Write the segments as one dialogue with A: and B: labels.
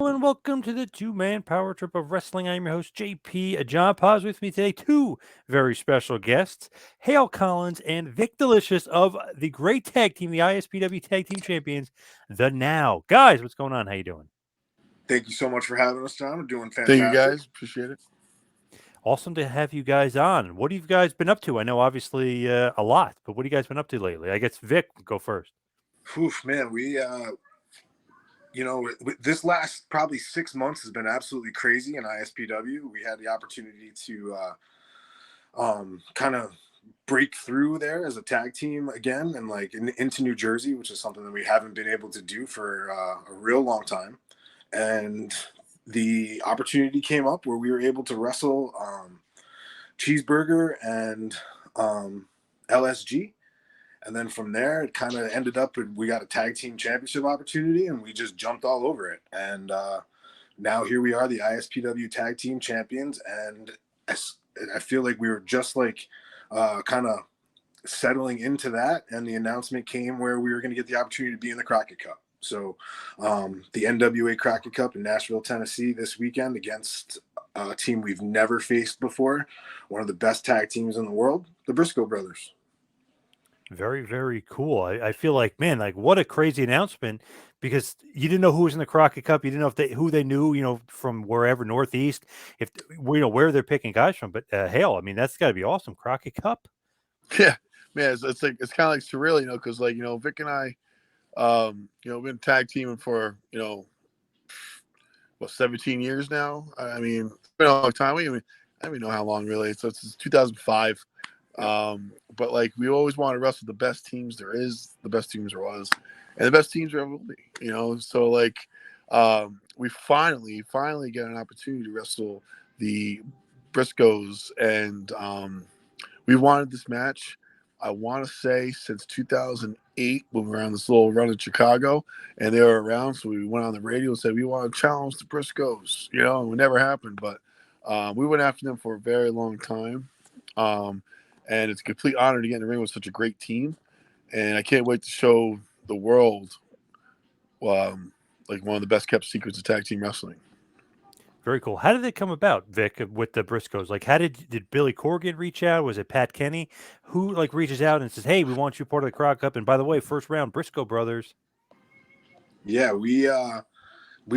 A: And welcome to the two-man power trip of wrestling. I'm your host, JP. John Paz with me today. Two very special guests, Hale Collins and Vic Delicious of the great tag team, the ISPW Tag Team Champions, the Now. Guys, what's going on? How you doing?
B: Thank you so much for having us, John. We're doing
C: Thank you,
B: fantastic.
C: guys. Appreciate it.
A: Awesome to have you guys on. What have you guys been up to? I know obviously a lot, but what have you guys been up to lately? I guess Vic, go first.
B: Oof, man, this last probably 6 months has been absolutely crazy in ISPW. We had the opportunity to kind of break through there as a tag team again and into New Jersey, which is something that we haven't been able to do for a real long time. And the opportunity came up where we were able to wrestle Cheeseburger and LSG. And then from there, it kind of ended up, and we got a tag team championship opportunity, and we just jumped all over it. And now here we are, the ISPW tag team champions. And I feel like we were just kind of settling into that. And the announcement came where we were going to get the opportunity to be in the Crockett Cup. So the NWA Crockett Cup in Nashville, Tennessee this weekend against a team we've never faced before, one of the best tag teams in the world, the Briscoe brothers.
A: Very, very cool. I feel like, man, like what a crazy announcement because you didn't know who was in the Crockett Cup. You didn't know if who they knew, from wherever Northeast, if where they're picking guys from. But hell, I mean, that's got to be awesome. Crockett Cup.
C: Yeah, man, it's kind of like surreal, because Vic and I, been tag teaming for 17 years now. I mean, it's been a long time. I don't even know how long really. So it's 2005. But we always want to wrestle the best teams there is, the best teams there was, and the best teams there will be. So we finally get an opportunity to wrestle the Briscoes, and we wanted this match. I want to say since 2008 when we were on this little run in Chicago, and they were around, so we went on the radio and said we want to challenge the Briscoes. And it never happened, but we went after them for a very long time. And it's a complete honor to get in the ring with such a great team. And I can't wait to show the world one of the best kept secrets of tag team wrestling.
A: Very cool. How did it come about, Vic, with the Briscoes? Like, how did Billy Corgan reach out? Was it Pat Kenny who reaches out and says, "Hey, we want you part of the Crockett Cup"? And by the way, first round, Briscoe brothers.
B: Yeah, we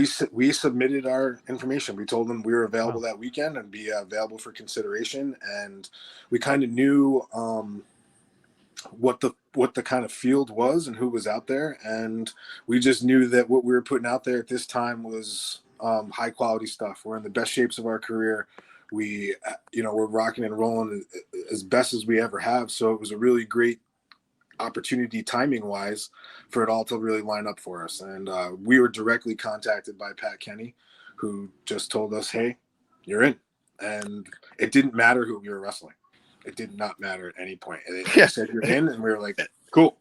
B: submitted our information. We told them we were available that weekend and be available for consideration, and we kind of knew what the kind of field was and who was out there, and we just knew that what we were putting out there at this time was high quality stuff. We're in the best shapes of our career. We're rocking and rolling as best as we ever have. So it was a really great opportunity timing wise for it all to really line up for us. And we were directly contacted by Pat Kenny, who just told us, "Hey, you're in." And it didn't matter who we were wrestling. It did not matter at any point. And they said you're in, and we were like, "Cool."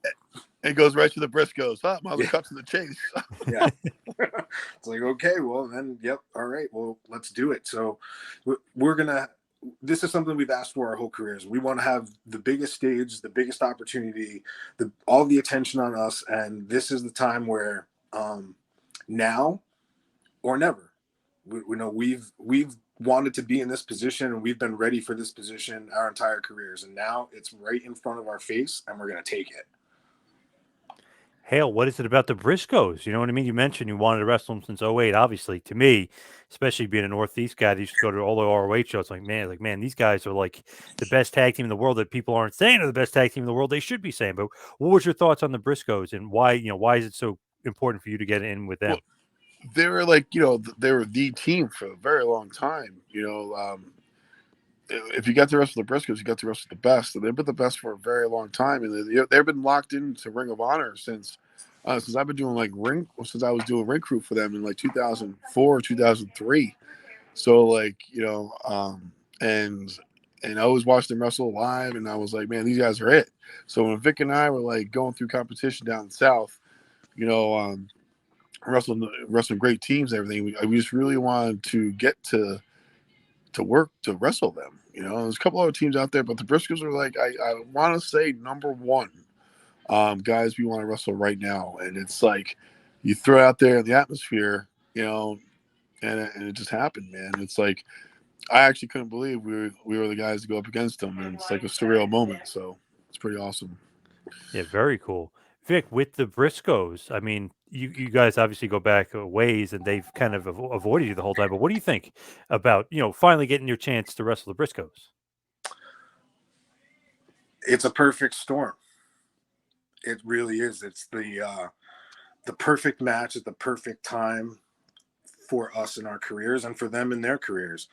C: It goes right to the Briscoes. Mother cut to the chase.
B: Yeah. It's like, okay, well then, yep. All right. Well, let's do it. So this is something we've asked for our whole careers. We want to have the biggest stage, the biggest opportunity, all the attention on us. And this is the time where now or never. We've wanted to be in this position, and we've been ready for this position our entire careers. And now it's right in front of our face, and we're going to take it.
A: Hale, what is it about the Briscoes? You know what I mean? You mentioned you wanted to wrestle them since '08. Obviously, to me, especially being a Northeast guy that used to go to all the ROH shows, man, these guys are like the best tag team in the world that people aren't saying are the best tag team in the world. They should be saying. But what was your thoughts on the Briscoes and why is it so important for you to get in with them?
C: Well, they were they were the team for a very long time. If you got the rest of the Briscoes, you got the rest of the best. And they've been the best for a very long time. And they've been locked into Ring of Honor since I've been doing since I was doing ring crew for them in 2004, 2003. So and I always watched them wrestle live, and I was like, man, these guys are it. So when Vic and I were going through competition down south, wrestling great teams and everything, we just really wanted to get to work to wrestle them. There's a couple other teams out there, but the Briscoes are I want to say number one guys we want to wrestle right now. And it's you throw out there in the atmosphere, and it just happened, man. It's like I actually couldn't believe we were the guys to go up against them, and it's like a surreal moment. So it's pretty awesome.
A: Yeah, very cool. Vic, with the Briscoes, I mean, you guys obviously go back a ways, and they've kind of avoided you the whole time. But what do you think about finally getting your chance to wrestle the Briscoes?
B: It's a perfect storm. It really is. It's the perfect match at the perfect time for us in our careers and for them in their careers.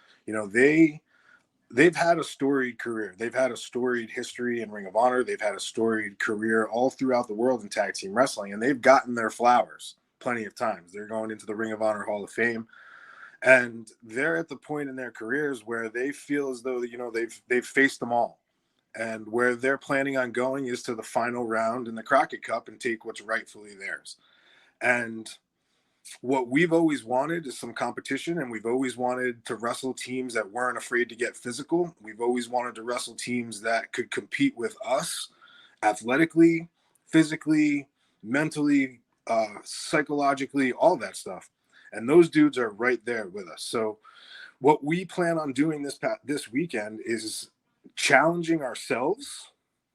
B: They've had a storied career. They've had a storied history in Ring of Honor. They've had a storied career all throughout the world in tag team wrestling, and they've gotten their flowers plenty of times. They're going into the Ring of Honor Hall of Fame, and they're at the point in their careers where they feel as though they've faced them all, and where they're planning on going is to the final round in the Crockett Cup and take what's rightfully theirs. And what we've always wanted is some competition, and we've always wanted to wrestle teams that weren't afraid to get physical. We've always wanted to wrestle teams that could compete with us athletically, physically, mentally, psychologically, all that stuff. And those dudes are right there with us. So what we plan on doing this weekend is challenging ourselves,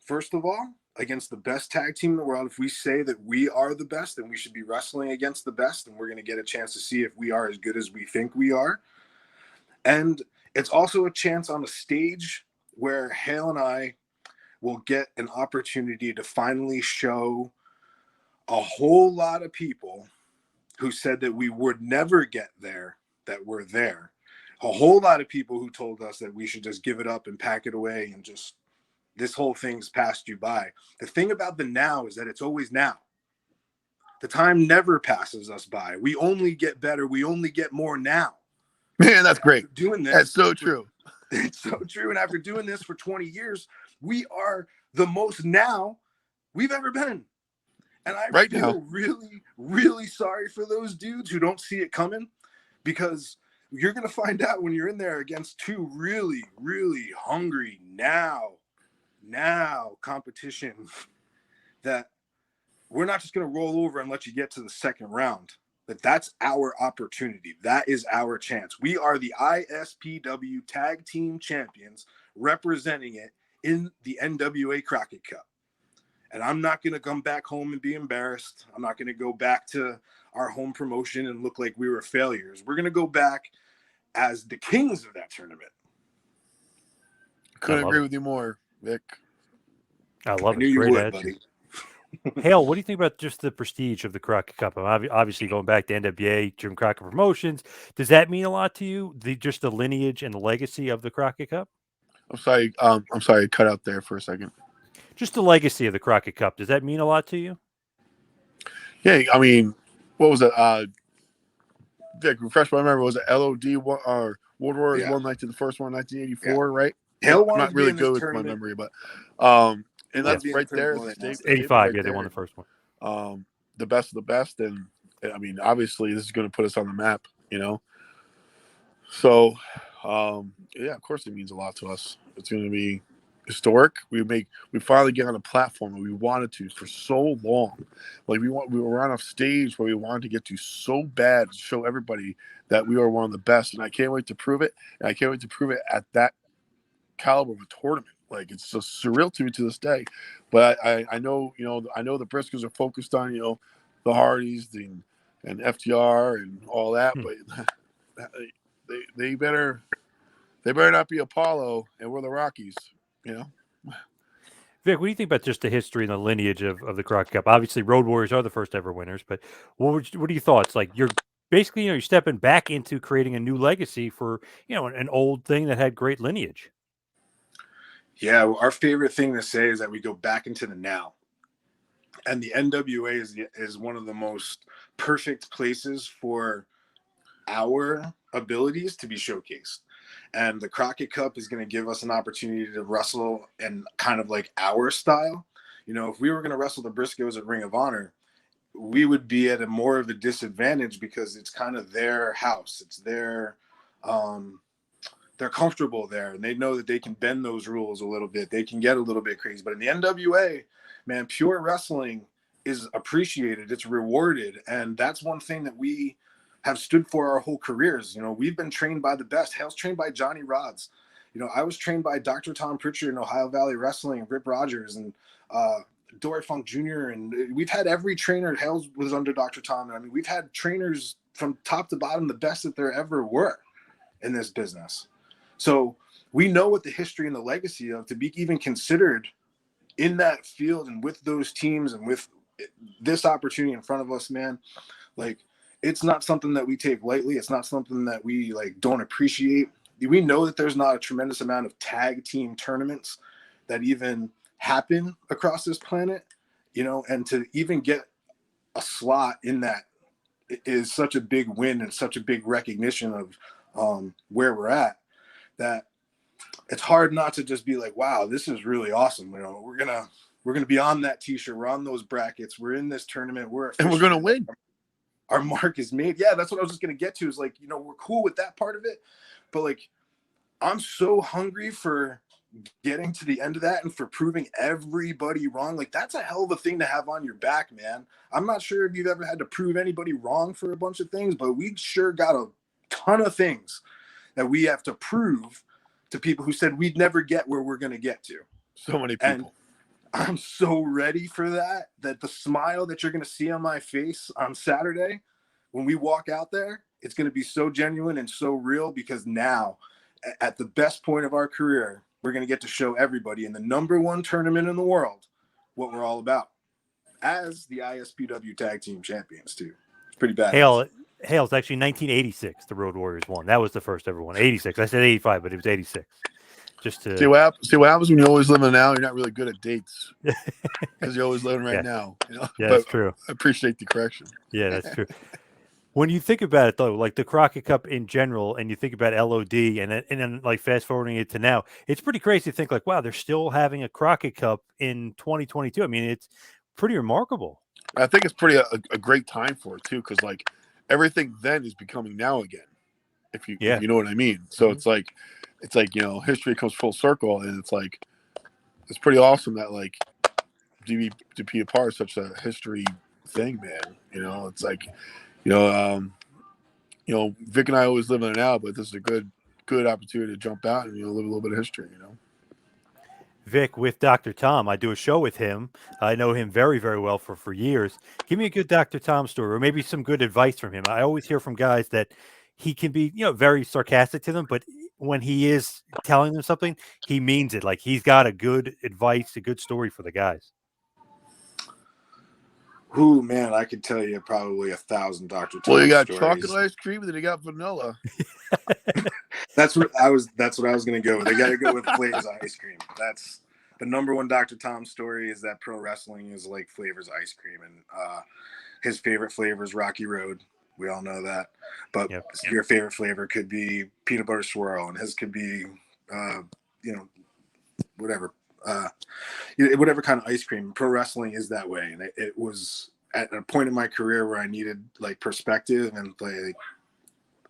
B: first of all, against the best tag team in the world. If we say that we are the best, then we should be wrestling against the best, and we're going to get a chance to see if we are as good as we think we are. And it's also a chance on a stage where Hale and I will get an opportunity to finally show a whole lot of people who said that we would never get there, that we're there. A whole lot of people who told us that we should just give it up and pack it away and just this whole thing's passed you by. The thing about the now is that it's always now. The time never passes us by. We only get better. We only get more now.
C: Man, that's great.
B: Doing this,
C: that's so true.
B: It's so true. And after doing this for 20 years, we are the most now we've ever been. And I feel really, really sorry for those dudes who don't see it coming, because you're going to find out when you're in there against two really, really hungry now competition that we're not just going to roll over and let you get to the second round. But that's our opportunity. That is our chance. We are the ISPW Tag Team Champions representing it in the NWA Crockett Cup. And I'm not going to come back home and be embarrassed. I'm not going to go back to our home promotion and look like we were failures. We're going to go back as the kings of that tournament.
C: Couldn't agree with you more, Vic.
A: I love it.
B: Knew
A: Great
B: you would,
A: attitude.
B: buddy.
A: Hale, what do you think about just the prestige of the Crockett Cup? Obviously, going back to NWA, Jim Crockett Promotions, does that mean a lot to you? Just the lineage and the legacy of the Crockett Cup?
C: I'm sorry, cut out there for a second.
A: Just the legacy of the Crockett Cup, does that mean a lot to you?
C: Yeah, I mean, what was it? Vic, refresh my memory. Was it LOD or World Warriors 119, the first one, 1984, right?
B: Hale
C: I'm not really good with my memory, but and that's right there.
A: 85, yeah, they won the first one.
C: The best of the best, and I mean, obviously, this is going to put us on the map, So, yeah, of course, it means a lot to us. It's going to be historic. We finally get on a platform that we wanted to for so long. Like we were on a stage where we wanted to get to so bad to show everybody that we are one of the best, and I can't wait to prove it. And I can't wait to prove it at that caliber of a tournament. Like, it's just surreal to me to this day. But I know, I know the Briscoes are focused on, the Hardys and FTR and all that, but they better not be Apollo and we're the Rockies,
A: Vic, what do you think about just the history and the lineage of the Crockett Cup? Obviously, Road Warriors are the first ever winners, but what are your thoughts? Like, you're basically, you're stepping back into creating a new legacy for, an old thing that had great lineage.
B: Yeah, our favorite thing to say is that we go back into the now. And the NWA is one of the most perfect places for our abilities to be showcased. And the Crockett Cup is going to give us an opportunity to wrestle in kind of like our style. If we were going to wrestle the Briscoes at Ring of Honor, we would be at a more of a disadvantage because it's kind of their house. It's their, they're comfortable there, and they know that they can bend those rules a little bit. They can get a little bit crazy. But in the NWA, man, pure wrestling is appreciated. It's rewarded. And that's one thing that we have stood for our whole careers. You know, we've been trained by the best. Hale's trained by Johnny Rods. You know, I was trained by Dr. Tom Pritchard in Ohio Valley Wrestling, and Rip Rogers, and Dory Funk Jr. And we've had every trainer. Hale's was under Dr. Tom. And I mean, we've had trainers from top to bottom, the best that there ever were in this business. So we know what the history and the legacy of to be even considered in that field and with those teams and with this opportunity in front of us, man. Like, it's not something that we take lightly. It's not something that we like don't appreciate. We know that there's not a tremendous amount of tag team tournaments that even happen across this planet, you know, and to even get a slot in that is such a big win and such a big recognition of where we're at, that it's hard not to just be like, wow, this is really awesome. You know, we're gonna be on that t-shirt. We're on those brackets. We're in this tournament.
C: And we're gonna win.
B: Our mark is made. Yeah, that's what I was just gonna get to, is like, you know, we're cool with that part of it, but like, I'm so hungry for getting to the end of that and for proving everybody wrong. Like, that's a hell of a thing to have on your back, man. I'm not sure if you've ever had to prove anybody wrong for a bunch of things, but we sure got a ton of things that we have to prove to people who said we'd never get where we're going to get to.
C: So many people.
B: And I'm so ready for that the smile that you're going to see on my face on Saturday when we walk out there, it's going to be so genuine and so real, because now at the best point of our career, we're going to get to show everybody in the #1 tournament in the world what we're all about as the ISPW Tag Team Champions too. It's pretty bad.
A: Hale's actually 1986. The Road Warriors won. That was the first ever one. 86. I said 85, but it was 86. Just to
C: see what happens when you always live in now. You're not really good at dates because you're always living right now. You know?
A: Yeah, that's true.
C: I appreciate the correction.
A: Yeah, that's true. When you think about it, though, like the Crockett Cup in general, and you think about LOD, and then like fast forwarding it to now, it's pretty crazy to think like, wow, they're still having a Crockett Cup in 2022. I mean, it's pretty remarkable.
C: I think it's pretty a great time for it too, because like everything then is becoming now again. If you know what I mean. So it's like you know, history comes full circle, and it's like it's pretty awesome that like to be a part of such a history thing, man. You know, it's like. You know, Vic and I always live in it now, but this is a good opportunity to jump out and, you know, live a little bit of history, you know.
A: Vic with Dr. Tom. I do a show with him. I know him very, very well for years. Give me a good Dr. Tom story, or maybe some good advice from him. I always hear from guys that he can be, you know, very sarcastic to them, but when he is telling them something, he means it. Like, he's got a good advice, a good story for the guys.
B: Who, man, I could tell you probably 1,000 Dr. Tom
C: Well, you got
B: stories.
C: chocolate ice cream, and then you got vanilla.
B: That's what I was going to go with. They got to go with Flavors Ice Cream. That's the #1 Dr. Tom story, is that pro wrestling is like Flavors Ice Cream, and his favorite flavor is Rocky Road. We all know that, but your favorite flavor could be peanut butter swirl, and his could be, you know, whatever. Whatever kind of ice cream. Pro wrestling is that way, and it was at a point in my career where I needed like perspective, and like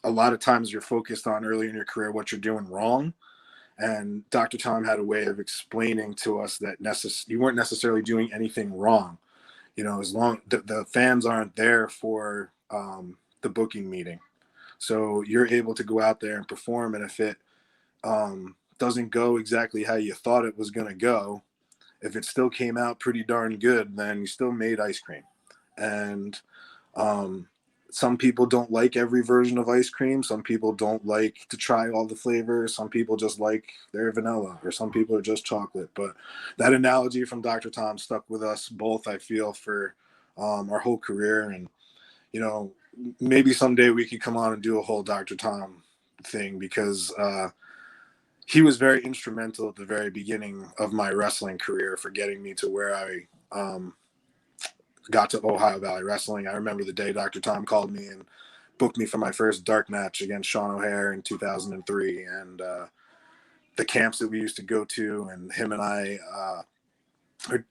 B: a lot of times you're focused on early in your career what you're doing wrong, and Dr. Tom had a way of explaining to us that you weren't necessarily doing anything wrong. You know, as long the fans aren't there for the booking meeting, so you're able to go out there and perform, and if it doesn't go exactly how you thought it was going to go, if it still came out pretty darn good, then you still made ice cream. And some people don't like every version of ice cream. Some people don't like to try all the flavors. Some people just like their vanilla, or some people are just chocolate. But that analogy from Dr. Tom stuck with us both, I feel, for our whole career. And, you know, maybe someday we could come on and do a whole Dr. Tom thing, because he was very instrumental at the very beginning of my wrestling career for getting me to where I got to Ohio Valley Wrestling. I remember the day Dr. Tom called me and booked me for my first dark match against Sean O'Hare in 2003, and the camps that we used to go to, and him and I,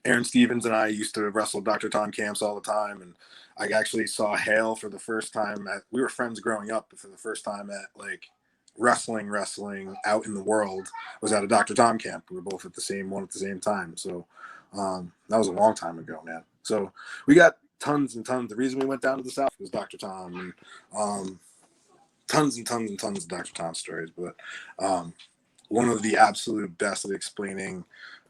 B: Aaron Stevens and I used to wrestle Dr. Tom camps all the time, and I actually saw Hale for the first time. We were friends growing up, but for the first time at like wrestling out in the world was at a Dr. Tom camp. We were both at the same one at the same time. So that was a long time ago, man. So we got tons and tons. The reason we went down to the South was Dr. Tom. And, tons and tons and tons of Dr. Tom stories. But one of the absolute best at explaining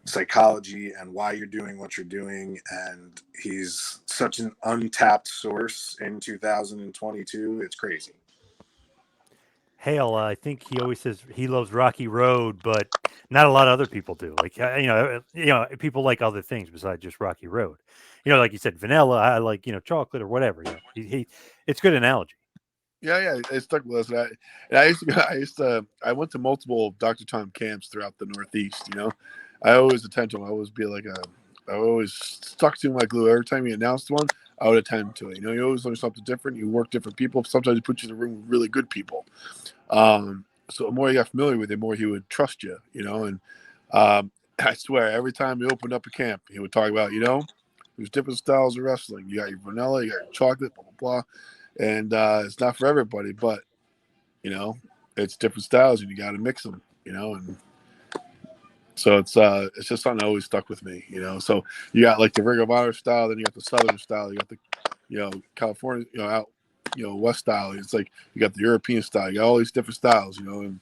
B: psychology and why you're doing what you're doing. And he's such an untapped source in 2022. It's crazy.
A: Hale, I think he always says he loves Rocky Road, but not a lot of other people do. Like people like other things besides just Rocky Road. Like you said, vanilla. I like chocolate or whatever. It's good analogy.
C: Yeah, it stuck with us. I went to multiple Dr. Tom camps throughout the Northeast. I always attend to them. I always be like I always stuck to my glue. Every time he announced one, I would attend to it. You always learn something different. You work different people. Sometimes he put you in a room with really good people. So the more you got familiar with it, the more he would trust you. And I swear, every time he opened up a camp, he would talk about, there's different styles of wrestling. You got your vanilla, you got your chocolate, blah blah blah, and it's not for everybody, but it's different styles, and you got to mix them. And so it's just something that always stuck with me. So you got like the Ring of Honor style, then you got the Southern style, you got the California, out. West style. It's like you got the European style. You got all these different styles, and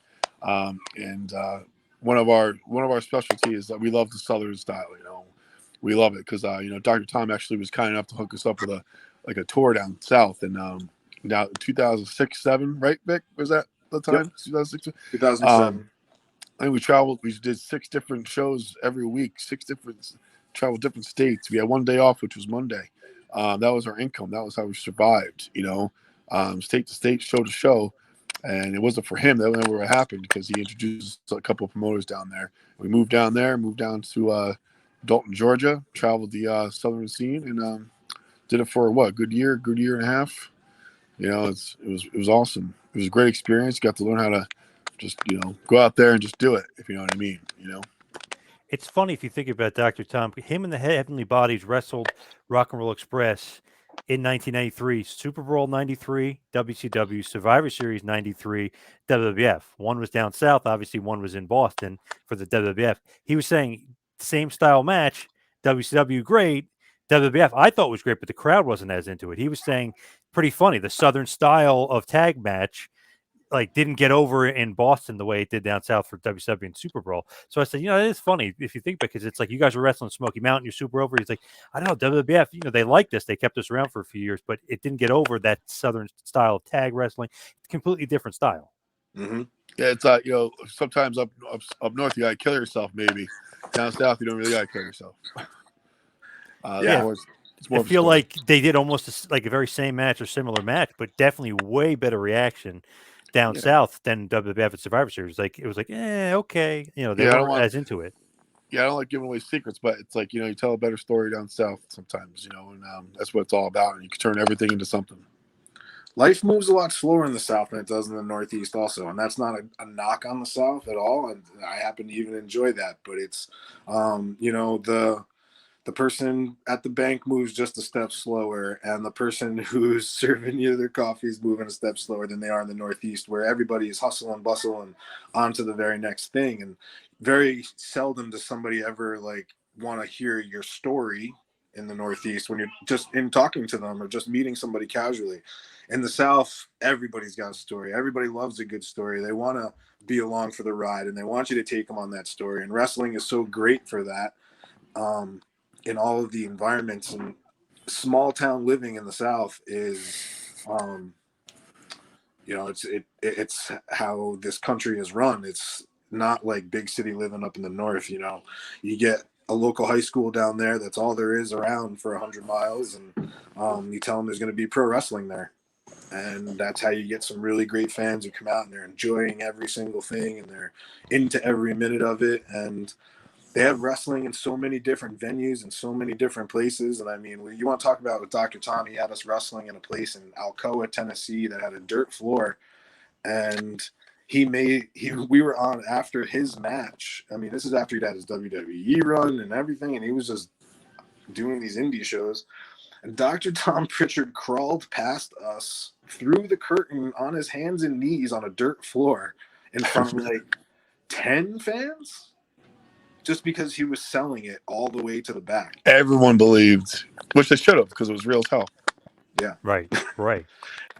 C: one of our specialties is that we love the Southern style. We love it because Dr. Tom actually was kind enough to hook us up with a tour down south, and now 2006-7, right, Vic? Was that the time?
B: Yep.
C: 2006.
B: 2007.
C: I think we traveled. We did 6 different shows every week. Traveled different states. We had one day off, which was Monday. That was our income. That was how we survived, state to state, show to show. And it wasn't for him. That never would have happened because he introduced a couple of promoters down there. We moved down to Dalton, Georgia, traveled the Southern scene, and did it for a good year and a half. It was awesome. It was a great experience. Got to learn how to just, go out there and just do it, if you know what I mean,
A: It's funny if you think about Dr. Tom. Him and the Heavenly Bodies wrestled Rock and Roll Express in 1993, Super Bowl 93, WCW, Survivor Series 93, WWF. One was down south. Obviously, one was in Boston for the WWF. He was saying same style match, WCW great, WWF I thought was great, but the crowd wasn't as into it. He was saying pretty funny. The Southern style of tag match didn't get over in Boston the way it did down south for WCW and Super Bowl. So I said, it is funny if you think, because it's like you guys were wrestling Smoky Mountain, you're super over. He's like, I know WWF, they like this. They kept us around for a few years, but it didn't get over that Southern style of tag wrestling. Completely different style.
B: Mm-hmm.
C: Yeah, it's sometimes up north you gotta kill yourself. Maybe down south you don't really gotta kill yourself.
A: Yeah. I feel like they did almost a very same match or similar match, but definitely way better reaction down south than WWF at Survivor Series. It was okay. They weren't as into it.
C: Yeah, I don't like giving away secrets, but it's like, you tell a better story down south sometimes, and that's what it's all about. And you can turn everything into something.
B: Life moves a lot slower in the South than it does in the Northeast also. And that's not a knock on the South at all. And I happen to even enjoy that. But it's, the person at the bank moves just a step slower, and the person who's serving you their coffee is moving a step slower than they are in the Northeast, where everybody is hustle and bustle and on to the very next thing. And very seldom does somebody ever want to hear your story in the Northeast when you're just in talking to them or just meeting somebody casually. In the South, everybody's got a story. Everybody loves a good story. They want to be along for the ride, and they want you to take them on that story. And wrestling is so great for that. In all of the environments, and small town living in the South is, it's how this country is run. It's not like big city living up in the North. You get a local high school down there. That's all there is around for 100 miles. And you tell them there's going to be pro wrestling there. And that's how you get some really great fans who come out and they're enjoying every single thing and they're into every minute of it. And they have wrestling in so many different venues and so many different places. And I mean, you want to talk about with Dr. Tom, he had us wrestling in a place in Alcoa, Tennessee that had a dirt floor. And we were on after his match. I mean, this is after he'd had his WWE run and everything. And he was just doing these indie shows. And Dr. Tom Pritchard crawled past us through the curtain on his hands and knees on a dirt floor in front of 10 fans. just because he was selling it all the way to the back.
C: Everyone believed, which they should have, because it was real as hell.
B: Yeah.
A: Right. Right.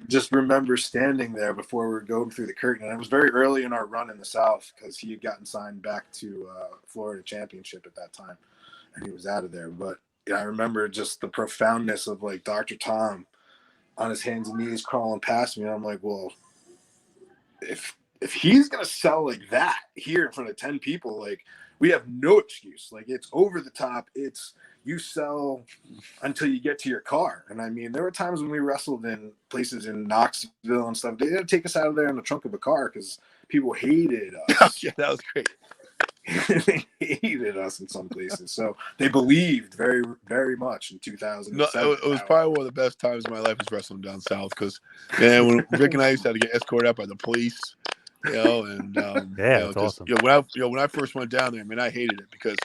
B: Just remember standing there before we were going through the curtain. And it was very early in our run in the South because he had gotten signed back to Florida Championship at that time, and he was out of there. But yeah, I remember just the profoundness of like Dr. Tom on his hands and knees crawling past me. And I'm like, well, if he's gonna sell like that here in front of 10 people, like we have no excuse. Like it's over the top. It's you sell until you get to your car. And I mean, there were times when we wrestled in places in Knoxville and stuff. They had to take us out of there in the trunk of a car because people hated us.
C: Yeah, that was great.
B: They hated us in some places. So they believed very, very much in 2007.
C: No, it was probably one of the best times of my life was wrestling down south because, man, when Rick and I used to have to get escorted out by the police, you know, and
A: Yeah, that's awesome.
C: when I first went down there, I mean, I hated it because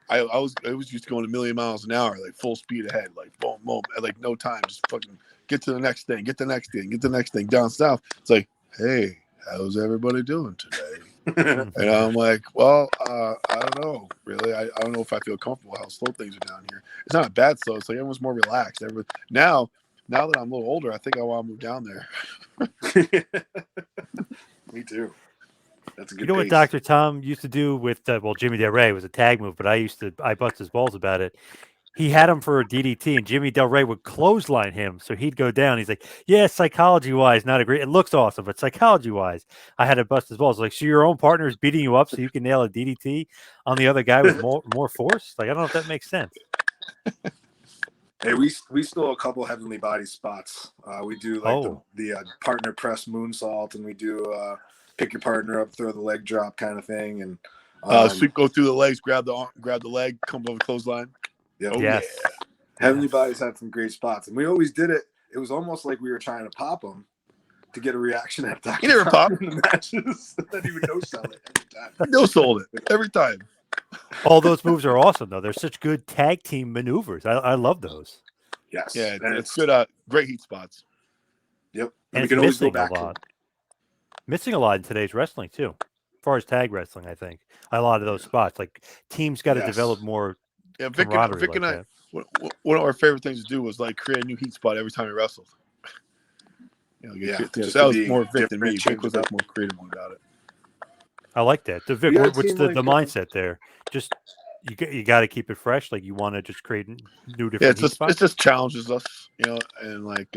C: I was used to going a million miles an hour, like full speed ahead, like boom, boom, at like no time, just fucking get to the next thing, get the next thing, get the next thing. Down south, it's like, hey, how's everybody doing today? And I'm like, well, I don't know, really. I don't know if I feel comfortable how slow things are down here. It's not bad slow. It's like everyone's more relaxed. Now that I'm a little older, I think I want to move down there.
B: Me too. That's a good
A: You know what
B: pace.
A: Dr. Tom used to do with Jimmy Del Rey was a tag move, but I bust his balls about it. He had him for a DDT, and Jimmy Del Rey would clothesline him, so he'd go down. He's like, "Yeah, psychology-wise, not a great. It looks awesome, but psychology-wise, I had to bust his balls." Like, so your own partner is beating you up, so you can nail a DDT on the other guy with more force. Like, I don't know if that makes sense.
B: Hey, we stole a couple heavenly body spots. We do like the partner press moonsault, and we do pick your partner up, throw the leg drop kind of thing, and
C: sweep, go through the legs, grab the leg, come over the clothesline.
B: Yeah.
C: Oh,
A: yes.
C: yeah.
B: Heavenly Bodies had some great spots, and we always did it. It was almost like we were trying to pop them to get a reaction at Dr.
C: He never
B: Tom
C: popped.
B: in the matches. Then he would no sell it every time.
C: No sold it every time.
A: All those moves are awesome, though. They're such good tag team maneuvers. I love those.
B: Yes.
C: Yeah,
B: and
C: it's good. Great heat spots.
B: Yep.
A: And
B: we
A: it's
B: can always go
A: missing a
B: back to
A: lot. Missing a lot in today's wrestling, too. As far as tag wrestling, I think. A lot of those spots. Like, teams got to develop more
C: Yeah, Vic
A: camaraderie
C: and I,
A: that.
C: one of our favorite things to do was like create a new heat spot every time we wrestled. You know,
B: just
C: that
B: to
C: was
B: be
C: more Vic than me.
B: different,
C: Vic was
B: change it
C: like
B: up.
C: more creative one about it.
A: I like that. The Vic,
B: We had a
A: what's
B: team
A: the
B: like,
A: mindset there? Just you got to keep it fresh. Like you want to just create new different.
C: Yeah,
A: heat
C: it just challenges us, you know, and like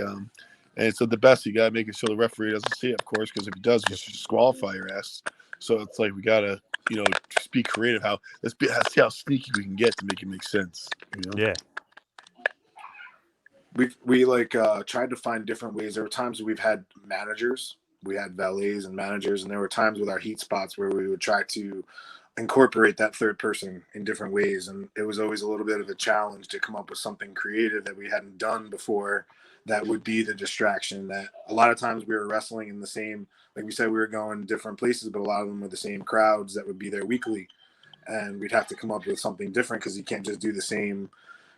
C: and so the best you got to make it sure the referee doesn't see it, of course, because if he does, you should disqualify your ass. So it's like we gotta, you know, just be creative. Let's see how sneaky we can get to make it make sense. You know?
A: Yeah.
B: We like tried to find different ways. There were times we've had managers, we had valets and managers, and there were times with our heat spots where we would try to incorporate that third person in different ways, and it was always a little bit of a challenge to come up with something creative that we hadn't done before that would be the distraction. That a lot of times we were wrestling in the same, like we said, we were going different places, but a lot of them were the same crowds that would be there weekly, and we'd have to come up with something different because you can't just do the same,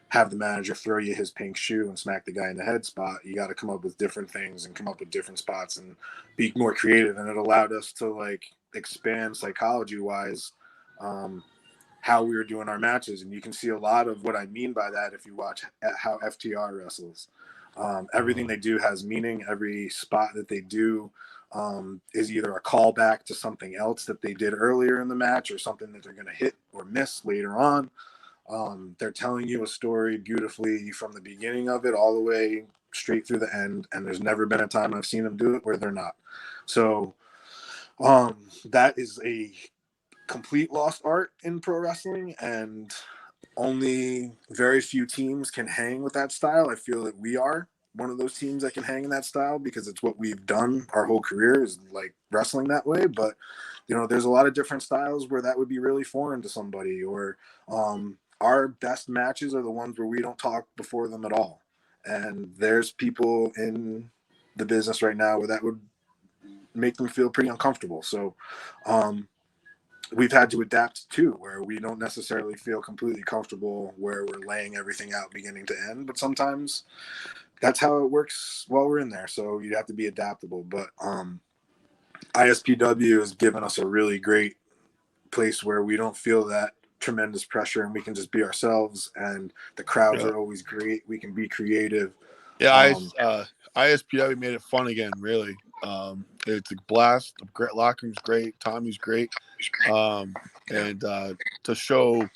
B: have the manager throw you his pink shoe and smack the guy in the head spot. You got to come up with different things and come up with different spots and be more creative. And it allowed us to like expand psychology wise how we were doing our matches. And you can see a lot of what I mean by that if you watch how FTR wrestles. Everything they do has meaning. Every spot that they do is either a callback to something else that they did earlier in the match or something that they're going to hit or miss later on. They're telling you a story beautifully from the beginning of it all the way straight through the end, and there's never been a time I've seen them do it where they're not. So that is a complete lost art in pro wrestling, and only very few teams can hang with that style. I feel that we are one of those teams that can hang in that style because it's what we've done our whole career is like wrestling that way. But you know, there's a lot of different styles where that would be really foreign to somebody, or our best matches are the ones where we don't talk before them at all. And there's people in the business right now where that would make them feel pretty uncomfortable. So we've had to adapt too, where we don't necessarily feel completely comfortable where we're laying everything out beginning to end. But sometimes that's how it works while we're in there. So you have to be adaptable. But ISPW has given us a really great place where we don't feel that tremendous pressure, and we can just be ourselves. And the crowds
C: Yeah.
B: are always great. We can be creative.
C: Yeah,
B: Um,
C: ISPW made it fun again. Really, it's a blast. The locker room's great. Tommy's great, and to show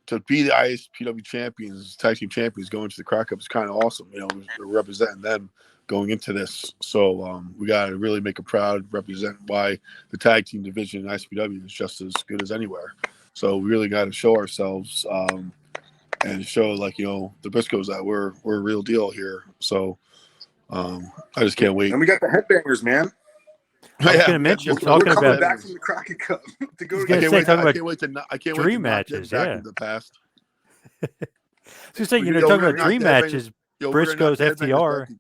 C: to be the ISPW champions, tag team champions, going to the Crack Cup is kind of awesome. You know, we're representing them going into this, so we got to really make it proud. Represent why the tag team division in ISPW is just as good as anywhere. So we really got to show ourselves. And show like the Briscoes that we're a real deal here. So I just can't wait.
B: and we got the headbangers, man.
A: I was gonna mention,
C: we got
A: talking
B: We're coming
A: about-
B: back from the Crockett Cup to go.
A: I was
B: To
A: gonna say, talking about
C: I can't wait to knock
A: dream
C: them
A: matches,
C: back
A: yeah.
C: into the past.
A: I was gonna say,
C: We're
A: talking
C: gonna
A: about
C: knock
A: dream
C: the headbangers-
A: matches.
C: we're gonna knock
A: Briscoes,
C: the headbangers
A: FTR.
C: back to-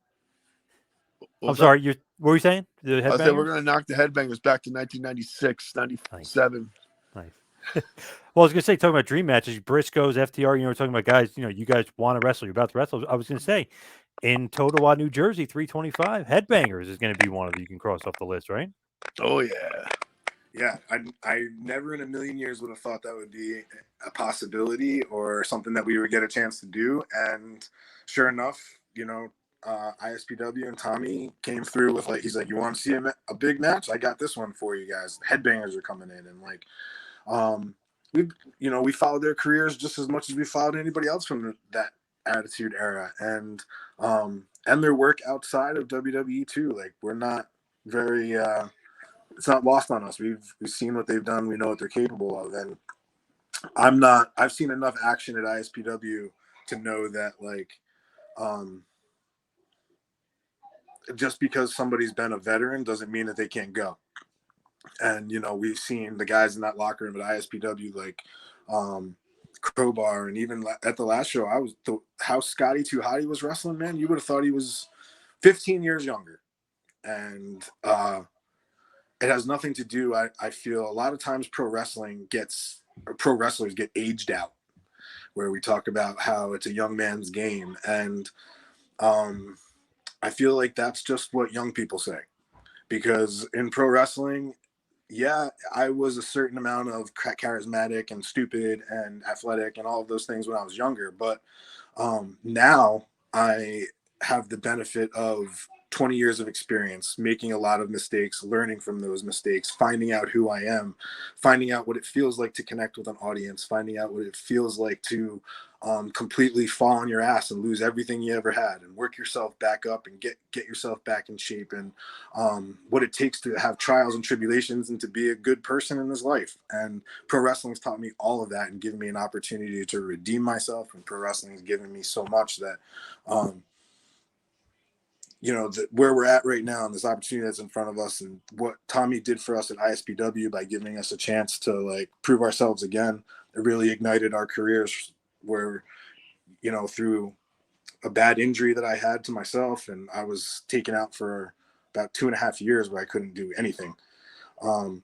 A: I'm
C: What's
A: sorry, what were you saying? The
C: that? I said we're
A: headbangers?
C: gonna knock the headbangers back to 1996, 97.
A: Nice. Well, I was gonna say, talking about dream matches, Briscoes, FTR. We're talking about guys. You guys want to wrestle. You're about to wrestle. I was gonna say, in Totowa, New Jersey, 325 Headbangers is gonna be one of the you can cross off the list, right?
C: Oh yeah.
B: Yeah, I never in a million years would have thought that would be a possibility or something that we would get a chance to do. And sure enough, ISPW and Tommy came through with he's like, you want to see a big match? I got this one for you guys. Headbangers are coming in, and we followed their careers just as much as we followed anybody else from that Attitude Era, and their work outside of WWE too. Like, we're not very. It's not lost on us. We've seen what they've done. We know what they're capable of, and I've seen enough action at ISPW to know that just because somebody's been a veteran doesn't mean that they can't go. And we've seen the guys in that locker room at ISPW, like Crowbar, and even at the last show, how Scotty 2 Hotty was wrestling, man. You would have thought he was 15 years younger, and it has nothing to do. I feel a lot of times pro wrestlers get aged out, where we talk about how it's a young man's game, and I feel like that's just what young people say, because in pro wrestling, yeah, I was a certain amount of charismatic and stupid and athletic and all of those things when I was younger, but now I have the benefit of 20 years of experience, making a lot of mistakes, learning from those mistakes, finding out who I am, finding out what it feels like to connect with an audience, finding out what it feels like to completely fall on your ass and lose everything you ever had, and work yourself back up and get yourself back in shape, and what it takes to have trials and tribulations and to be a good person in this life. And pro wrestling's taught me all of that and given me an opportunity to redeem myself, and pro wrestling's given me so much that where we're at right now and this opportunity that's in front of us, and what Tommy did for us at ISPW by giving us a chance to prove ourselves again, it really ignited our careers, where through a bad injury that I had to myself, and I was taken out for about 2.5 years where I couldn't do anything, and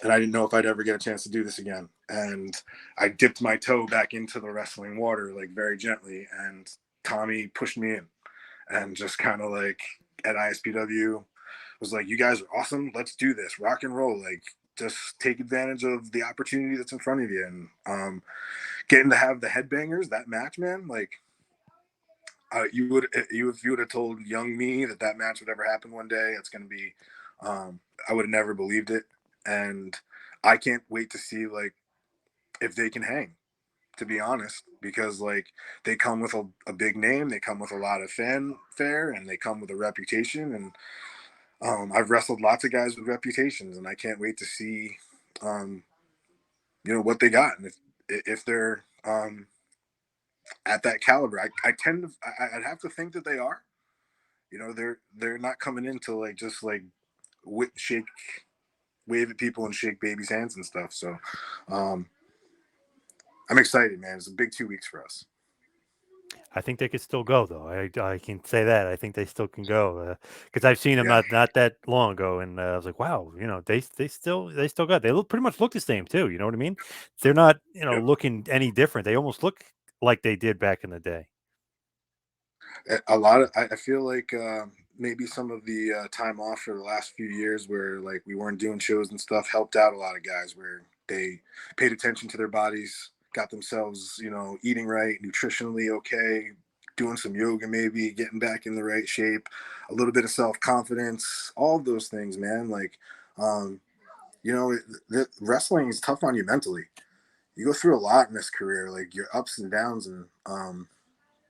B: I didn't know if I'd ever get a chance to do this again. And I dipped my toe back into the wrestling water very gently, and Tommy pushed me in, and just kind of at ISPW was like, you guys are awesome, let's do this, rock and roll, just take advantage of the opportunity that's in front of you. And getting to have the Headbangers, that match, man, if you would have told young me that match would ever happen one day, it's going to be I would have never believed it. And I can't wait to see if they can hang, to be honest, because they come with a big name, they come with a lot of fanfare, and they come with a reputation. And I've wrestled lots of guys with reputations, and I can't wait to see what they got, and if they're at that caliber. I'd have to think that they are. They're not coming in to just wave at people and shake babies' hands and stuff. So I'm excited, man. It's a big 2 weeks for us.
A: I think they could still go, though. I can say that. I think they still can go, because I've seen them not that long ago, and I was like, wow, they still got. They pretty much look the same too. You know what I mean? They're not looking any different. They almost look like they did back in the day.
B: A lot of I feel like maybe some of the time off for the last few years, where we weren't doing shows and stuff, helped out a lot of guys, where They paid attention to their bodies, got themselves, eating right, nutritionally okay, doing some yoga, maybe getting back in the right shape, a little bit of self-confidence, all of those things, man. Like, um, wrestling is tough on you mentally. You go through a lot in this career, like your ups and downs, and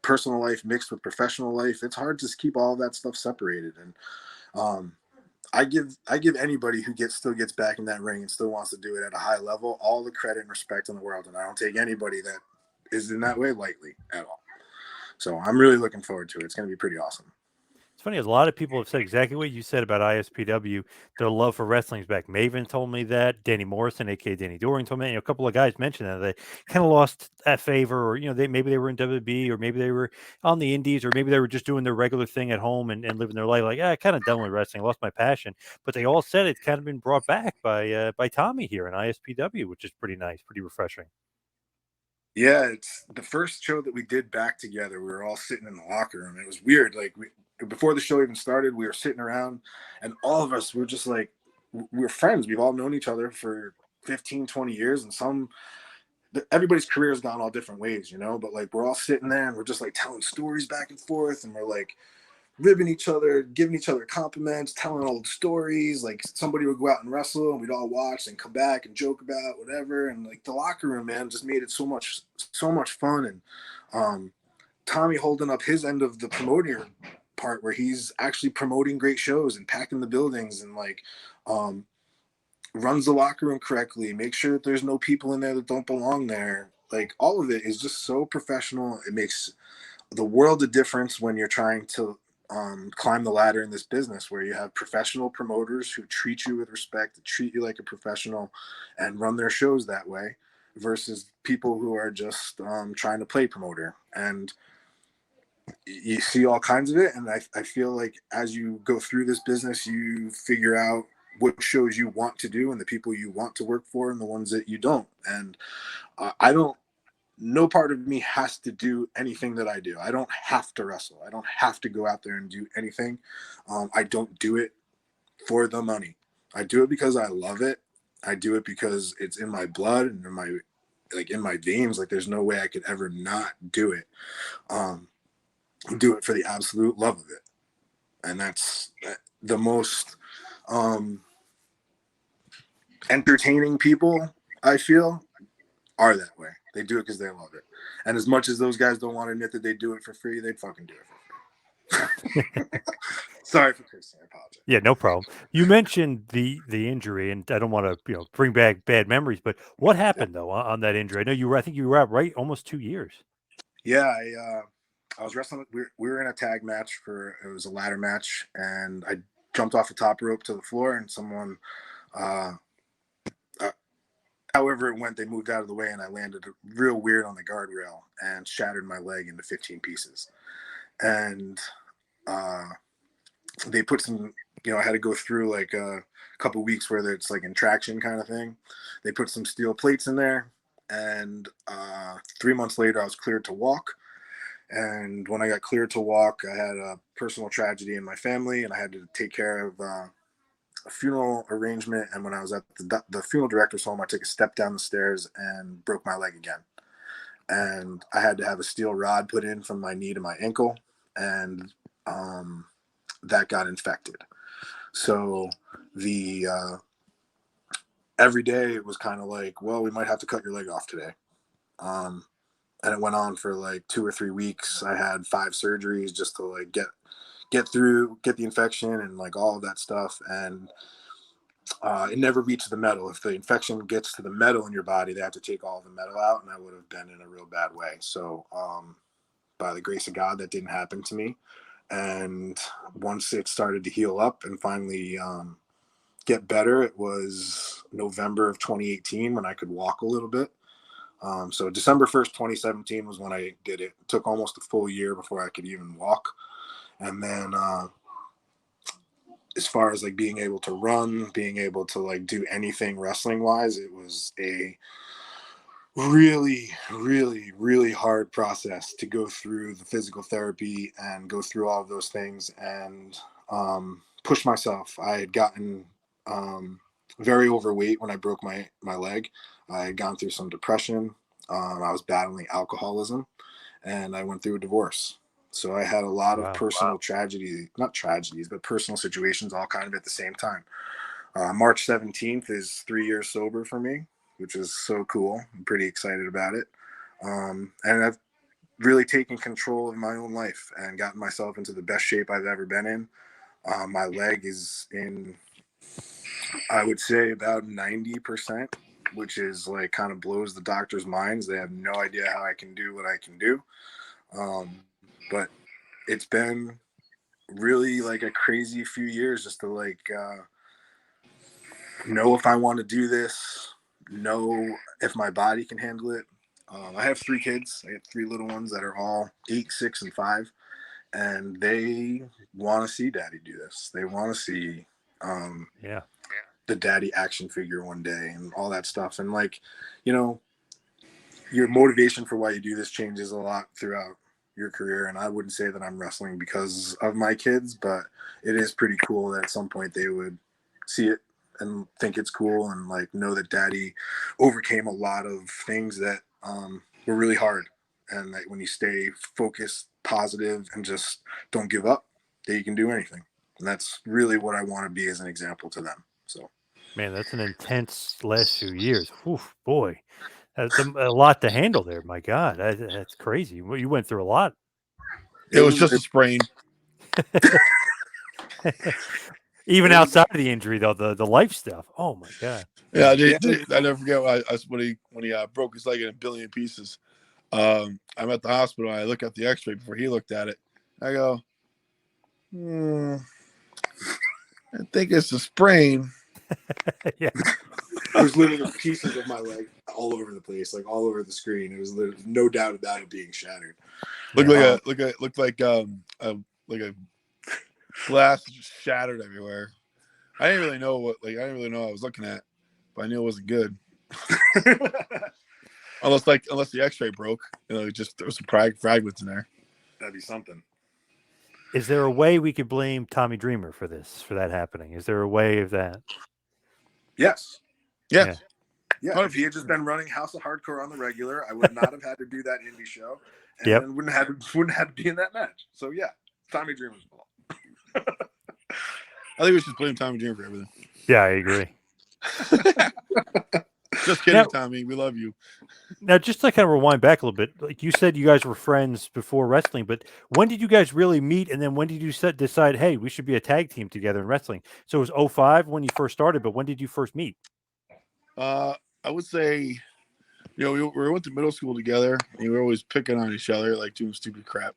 B: personal life mixed with professional life. It's hard to keep all of that stuff separated. And um, I give anybody who still gets back in that ring and still wants to do it at a high level all the credit and respect in the world, and I don't take anybody that is in that way lightly at all. So I'm really looking forward to it. It's going to be pretty awesome.
A: It's funny, a lot of people have said exactly what you said about ISPW. Their love for wrestling's back. Maven told me that. Danny Morrison, aka Danny Doring, told me. A couple of guys mentioned that they kind of lost that favor, or maybe they were in WWE, or maybe they were on the Indies, or maybe they were just doing their regular thing at home and living their life. Like, I kind of done with wrestling, lost my passion. But they all said it's kind of been brought back by Tommy here in ISPW, which is pretty nice, pretty refreshing.
B: Yeah, it's the first show that we did back together. We were all sitting in the locker room. It was weird. Like before the show even started, we were sitting around, and all of us were just like, we were friends. We've all known each other for 15, 20 years, and everybody's career has gone all different ways, but like we're all sitting there and we're just like telling stories back and forth, and we're like ribbing each other, giving each other compliments, telling old stories. Like somebody would go out and wrestle and we'd all watch and come back and joke about whatever. And like the locker room, man, just made it so much fun. And Tommy holding up his end of the promoter part where he's actually promoting great shows and packing the buildings and like runs the locker room correctly, make sure that there's no people in there that don't belong there. Like all of it is just so professional. It makes the world of difference when you're trying to climb the ladder in this business, where you have professional promoters who treat you with respect, treat you like a professional, and run their shows that way, versus people who are just trying to play promoter. And you see all kinds of it. And I feel like as you go through this business, you figure out what shows you want to do and the people you want to work for and the ones that you don't. And no part of me has to do anything that I do. I don't have to wrestle. I don't have to go out there and do anything. I don't do it for the money. I do it because I love it. I do it because it's in my blood and in my veins. Like there's no way I could ever not do it. Do it for the absolute love of it. And that's the most entertaining people, I feel, are that way. They do it because they love it. And as much as those guys don't want to admit that they do it for free, they'd fucking do it for free. Sorry for cursing. I apologize.
A: Yeah, no problem. You mentioned the injury, and I don't want to bring back bad memories, but what happened though on that injury? I know I think you were out right almost 2 years.
B: Yeah, I was wrestling. We were in a tag match it was a ladder match, and I jumped off the top rope to the floor, and someone, however it went, they moved out of the way, and I landed real weird on the guardrail and shattered my leg into 15 pieces. And they put some, I had to go through like a couple weeks where it's like in traction kind of thing. They put some steel plates in there, and 3 months later, I was cleared to walk. And when I got cleared to walk, I had a personal tragedy in my family, and I had to take care of a funeral arrangement. And when I was at the funeral director's home, I took a step down the stairs and broke my leg again. And I had to have a steel rod put in from my knee to my ankle, and that got infected. So every day it was kind of like, well, we might have to cut your leg off today. And it went on for like 2 or 3 weeks. I had 5 surgeries just to like get the infection and like all of that stuff. And it never reached the metal. If the infection gets to the metal in your body, they have to take all the metal out, and I would have been in a real bad way. So by the grace of God, that didn't happen to me. And once it started to heal up and finally get better, it was November of 2018 when I could walk a little bit. So December 1st, 2017 was when I did it. It took almost a full year before I could even walk. And then as far as like being able to run, being able to like do anything wrestling wise, it was a really, really, really hard process to go through the physical therapy and go through all of those things and push myself. I had gotten very overweight when I broke my leg. I had gone through some depression. I was battling alcoholism, and I went through a divorce. So I had a lot of
A: Wow.
B: personal tragedy, not tragedies, but personal situations all kind of at the same time. March 17th is 3 years sober for me, which is so cool. I'm pretty excited about it. And I've really taken control of my own life and gotten myself into the best shape I've ever been in. My leg is in, I would say, about 90%, which is like kind of blows the doctor's minds. They have no idea how I can do what I can do. But it's been really like a crazy few years just to like know if I want to do this, know if my body can handle it. I have 3 kids. I have 3 little ones that are all 8, 6, and 5, and they want to see daddy do this. They want to see
A: Yeah.
B: the daddy action figure one day and all that stuff. And like, you know, your motivation for why you do this changes a lot throughout your career. And I wouldn't say that I'm wrestling because of my kids, but it is pretty cool that at some point they would see it and think it's cool and like know that daddy overcame a lot of things that were really hard. And that when you stay focused, positive, and just don't give up, that you can do anything. And that's really what I want to be as an example to them. So
A: Man, that's an intense last few years. Oof, boy, that's a lot to handle there. My God, that's crazy. Well, you went through a lot.
C: It was just a sprain.
A: Even
B: It was-
A: outside of the injury, though, the life stuff. Oh my God.
C: Yeah,
B: Yeah.
C: I never forget when he broke his leg in a billion pieces. I'm at the hospital. And I look at the X-ray before he looked at it. I go, I think it's a sprain.
A: Yeah.
B: There's literally pieces of my leg all over the place, like all over the screen. It was literally no doubt about it being shattered.
C: Looked
A: Yeah.
C: like a glass shattered everywhere. I didn't really know what I didn't really know what I was looking at, but I knew it wasn't good. Unless the X-ray broke, just there was some fragments in there.
B: That'd be something.
A: Is there a way we could blame Tommy Dreamer for that happening? Is there a way of that?
B: Yes.
C: Yeah.
B: Yeah. If he had just been running House of Hardcore on the regular, I would not have had to do that indie show, and
A: Yep.
B: wouldn't have to be in that match. So yeah, Tommy Dreamer's fault.
C: I think we should blame Tommy Dreamer for everything.
A: Yeah, I agree.
C: Just kidding,
A: Now-
C: Tommy. We love you.
A: Now, just to kind of rewind back a little bit, like you said, you guys were friends before wrestling, but when did you guys really meet? And then when did you decide, hey, we should be a tag team together in wrestling? So it was 05 when you first started, but when did you first meet?
C: I would say, we went to middle school together, and we were always picking on each other, like doing stupid crap.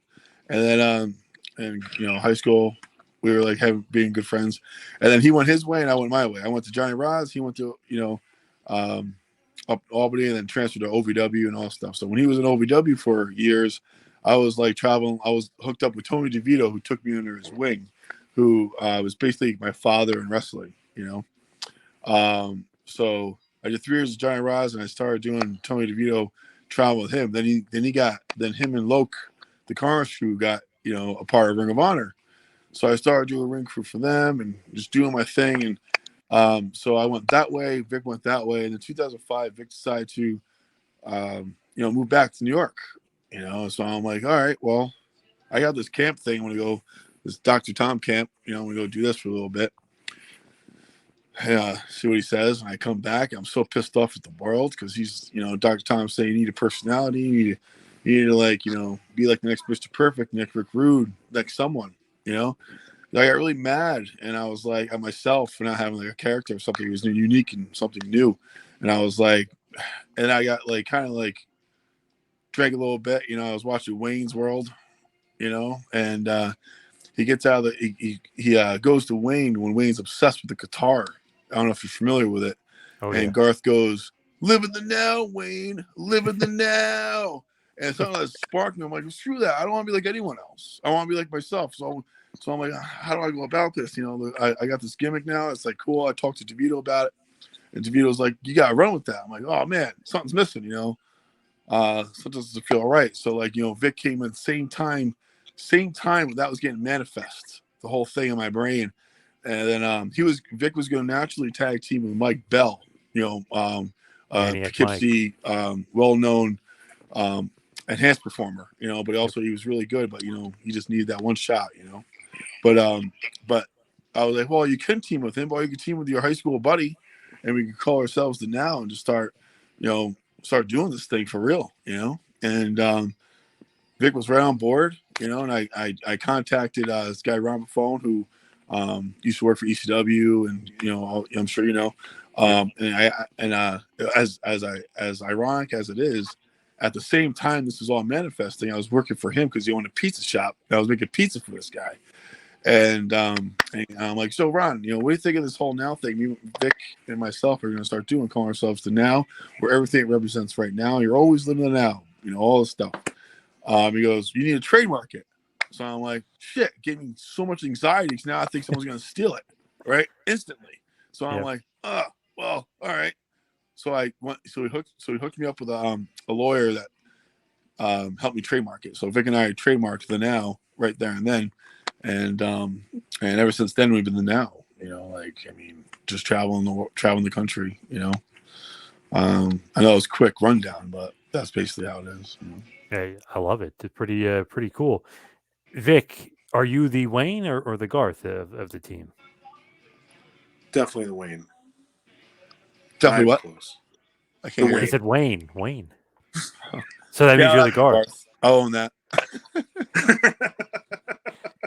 C: And then, high school, we were like being good friends. And then he went his way, and I went my way. I went to Johnny Roz. He went to, up Albany, and then transferred to OVW and all that stuff. So when he was in OVW for years, I was like traveling. I was hooked up with Tony DeVito, who took me under his wing, who was basically my father in wrestling. So I did 3 years of Johnny Roz, and I started doing Tony DeVito travel with him. Then him and Loke, the Carnage crew, got a part of Ring of Honor. So I started doing ring crew for them and just doing my thing. And so I went that way. Vic went that way. And in 2005, Vic decided to, move back to New York. So I'm like, all right, well, I got this camp thing. I want to go, this Dr. Tom camp. I'm going to go do this for a little bit. See what he says. And I come back. I'm so pissed off at the world because he's, Dr. Tom saying you need a personality. You need to be like the next Mr. Perfect, next Rick Rude, next someone, I got really mad, and I was like at myself for not having like a character or something that was unique and something new. And I was like, and I got like kind of like drank a little bit, I was watching Wayne's World, and he gets out of he goes to Wayne when Wayne's obsessed with the guitar. I don't know if you're familiar with it.
A: Oh,
C: And
A: yeah.
C: Garth goes, "Live in the now, Wayne. Live in the now." And something that sparked me. I'm like, screw that. I don't want to be like anyone else. I want to be like myself. So I'm like, how do I go about this? I got this gimmick now. It's like cool. I talked to DeVito about it, and DeVito's like, you got to run with that. I'm like, oh man, something's missing. Something doesn't feel right. So Vic came in same time that was getting manifest. The whole thing in my brain. And then Vic was going to naturally tag team with Mike Bell,
A: Maniac
C: Poughkeepsie, well-known enhanced performer, but also he was really good, but he just needed that one shot, but I was like, well, you can team with him, or you can team with your high school buddy, and we could call ourselves the Now and just start doing this thing for real, and Vic was right on board, and I contacted this guy Ron Buffone, who used to work for ECW, and I'm sure as ironic as it is, at the same time this was all manifesting, I was working for him because he owned a pizza shop. And I was making pizza for this guy, and I'm like, so Ron, what do you think of this whole Now thing? Me, Vic, and myself are going to start calling ourselves the Now, where everything it represents right now. You're always living the now, all this stuff. He goes, you need to trademark it. So I'm like, shit, gave me so much anxiety because now I think someone's going to steal it, right? Instantly. So I'm like, well, all right. So he hooked me up with a lawyer that helped me trademark it. So Vic and I trademarked the Now right there and then. And ever since then we've been the Now, just traveling the country, I know it was a quick rundown, but that's basically how it is.
A: Hey, I love it. It's pretty cool. Vic, are you the Wayne or the Garth of the team?
B: Definitely the Wayne.
C: Definitely what?
B: Close.
C: I can't hear
A: He
C: you.
A: said Wayne. So that means you're the Garth.
C: I own that.
B: Yeah.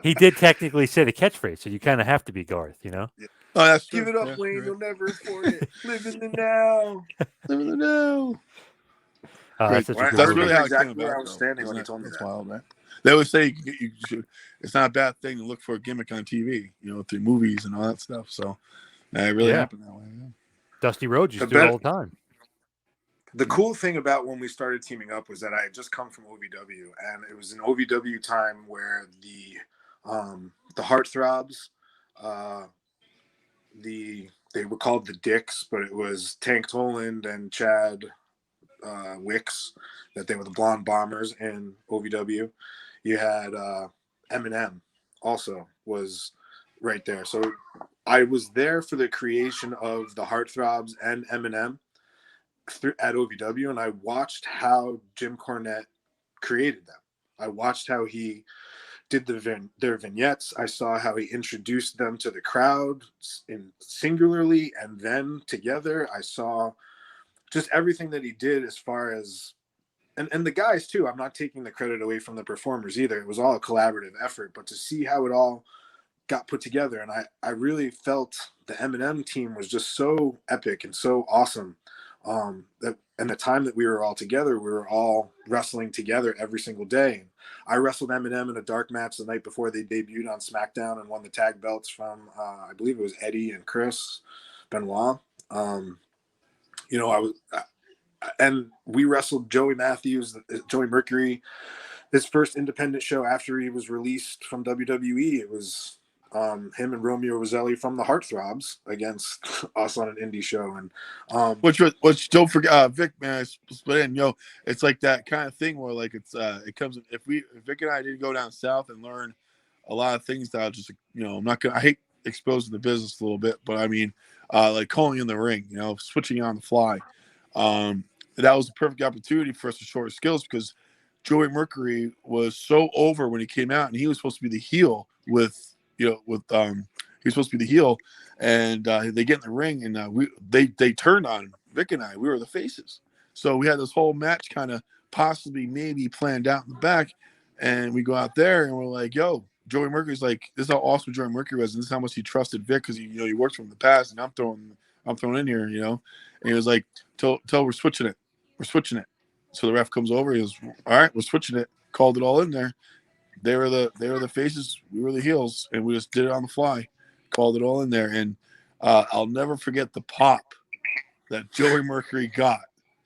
A: He did technically say the catchphrase, so you kind of have to be Garth,
C: Oh, that's true.
B: Give it up,
C: Yeah,
B: Wayne.
C: right.
B: You'll never afford it. Live in the now.
C: Live in the now.
A: That's such a good
C: That's
A: movie.
C: really how
B: exactly
C: it
B: where
C: came
B: I
C: about.
B: was standing when he
C: That's
B: told me that.
C: wild, man. They always say you should, it's not a bad thing to look for a gimmick on TV, through movies and all that stuff. So it really happened that way. Yeah.
A: Dusty Rhodes used to do it all the time.
B: The cool thing about when we started teaming up was that I had just come from OVW, and it was an OVW time where the Heartthrobs, they were called the Dicks, but it was Tank Toland and Chad Wicks, that they were the Blonde Bombers in OVW. You had Eminem also was right there. So I was there for the creation of the Heartthrobs and Eminem at OVW, and I watched how Jim Cornette created them. I watched how he did their vignettes. I saw how he introduced them to the crowd singularly and then together. I saw just everything that he did as far as and the guys too. I'm not taking the credit away from the performers either. It was all a collaborative effort, but to see how it all got put together, and I really felt the Eminem team was just so epic and so awesome. That and the time that we were all together, we were all wrestling together every single day. I wrestled Eminem in a dark match the night before they debuted on SmackDown and won the tag belts from I believe it was Eddie and Chris Benoit. And we wrestled Joey Matthews, Joey Mercury, his first independent show after he was released from WWE. It was him and Romeo Roselli from the Heartthrobs against us on an indie show. And
C: which don't forget, Vic, man, split in, it's like that kind of thing where like it's it comes if Vic and I didn't go down south and learn a lot of things that I just I'm not gonna, I hate exposing the business a little bit, but I mean like calling in the ring, switching on the fly. That was the perfect opportunity for us to show our skills because Joey Mercury was so over when he came out, and he was supposed to be the heel he was supposed to be the heel, and they get in the ring, and they turned on Vic and I. We were the faces, so we had this whole match kind of possibly maybe planned out in the back, and we go out there and we're like, "Yo, Joey Mercury's like, this is how awesome Joey Mercury was, and this is how much he trusted Vic because he worked from the past, and I'm thrown in here, and he was like, "Tell we're switching it." So the ref comes over. He goes, "All right, we're switching it." Called it all in there. They were the faces. We were the heels, and we just did it on the fly. Called it all in there, and I'll never forget the pop that Joey Mercury got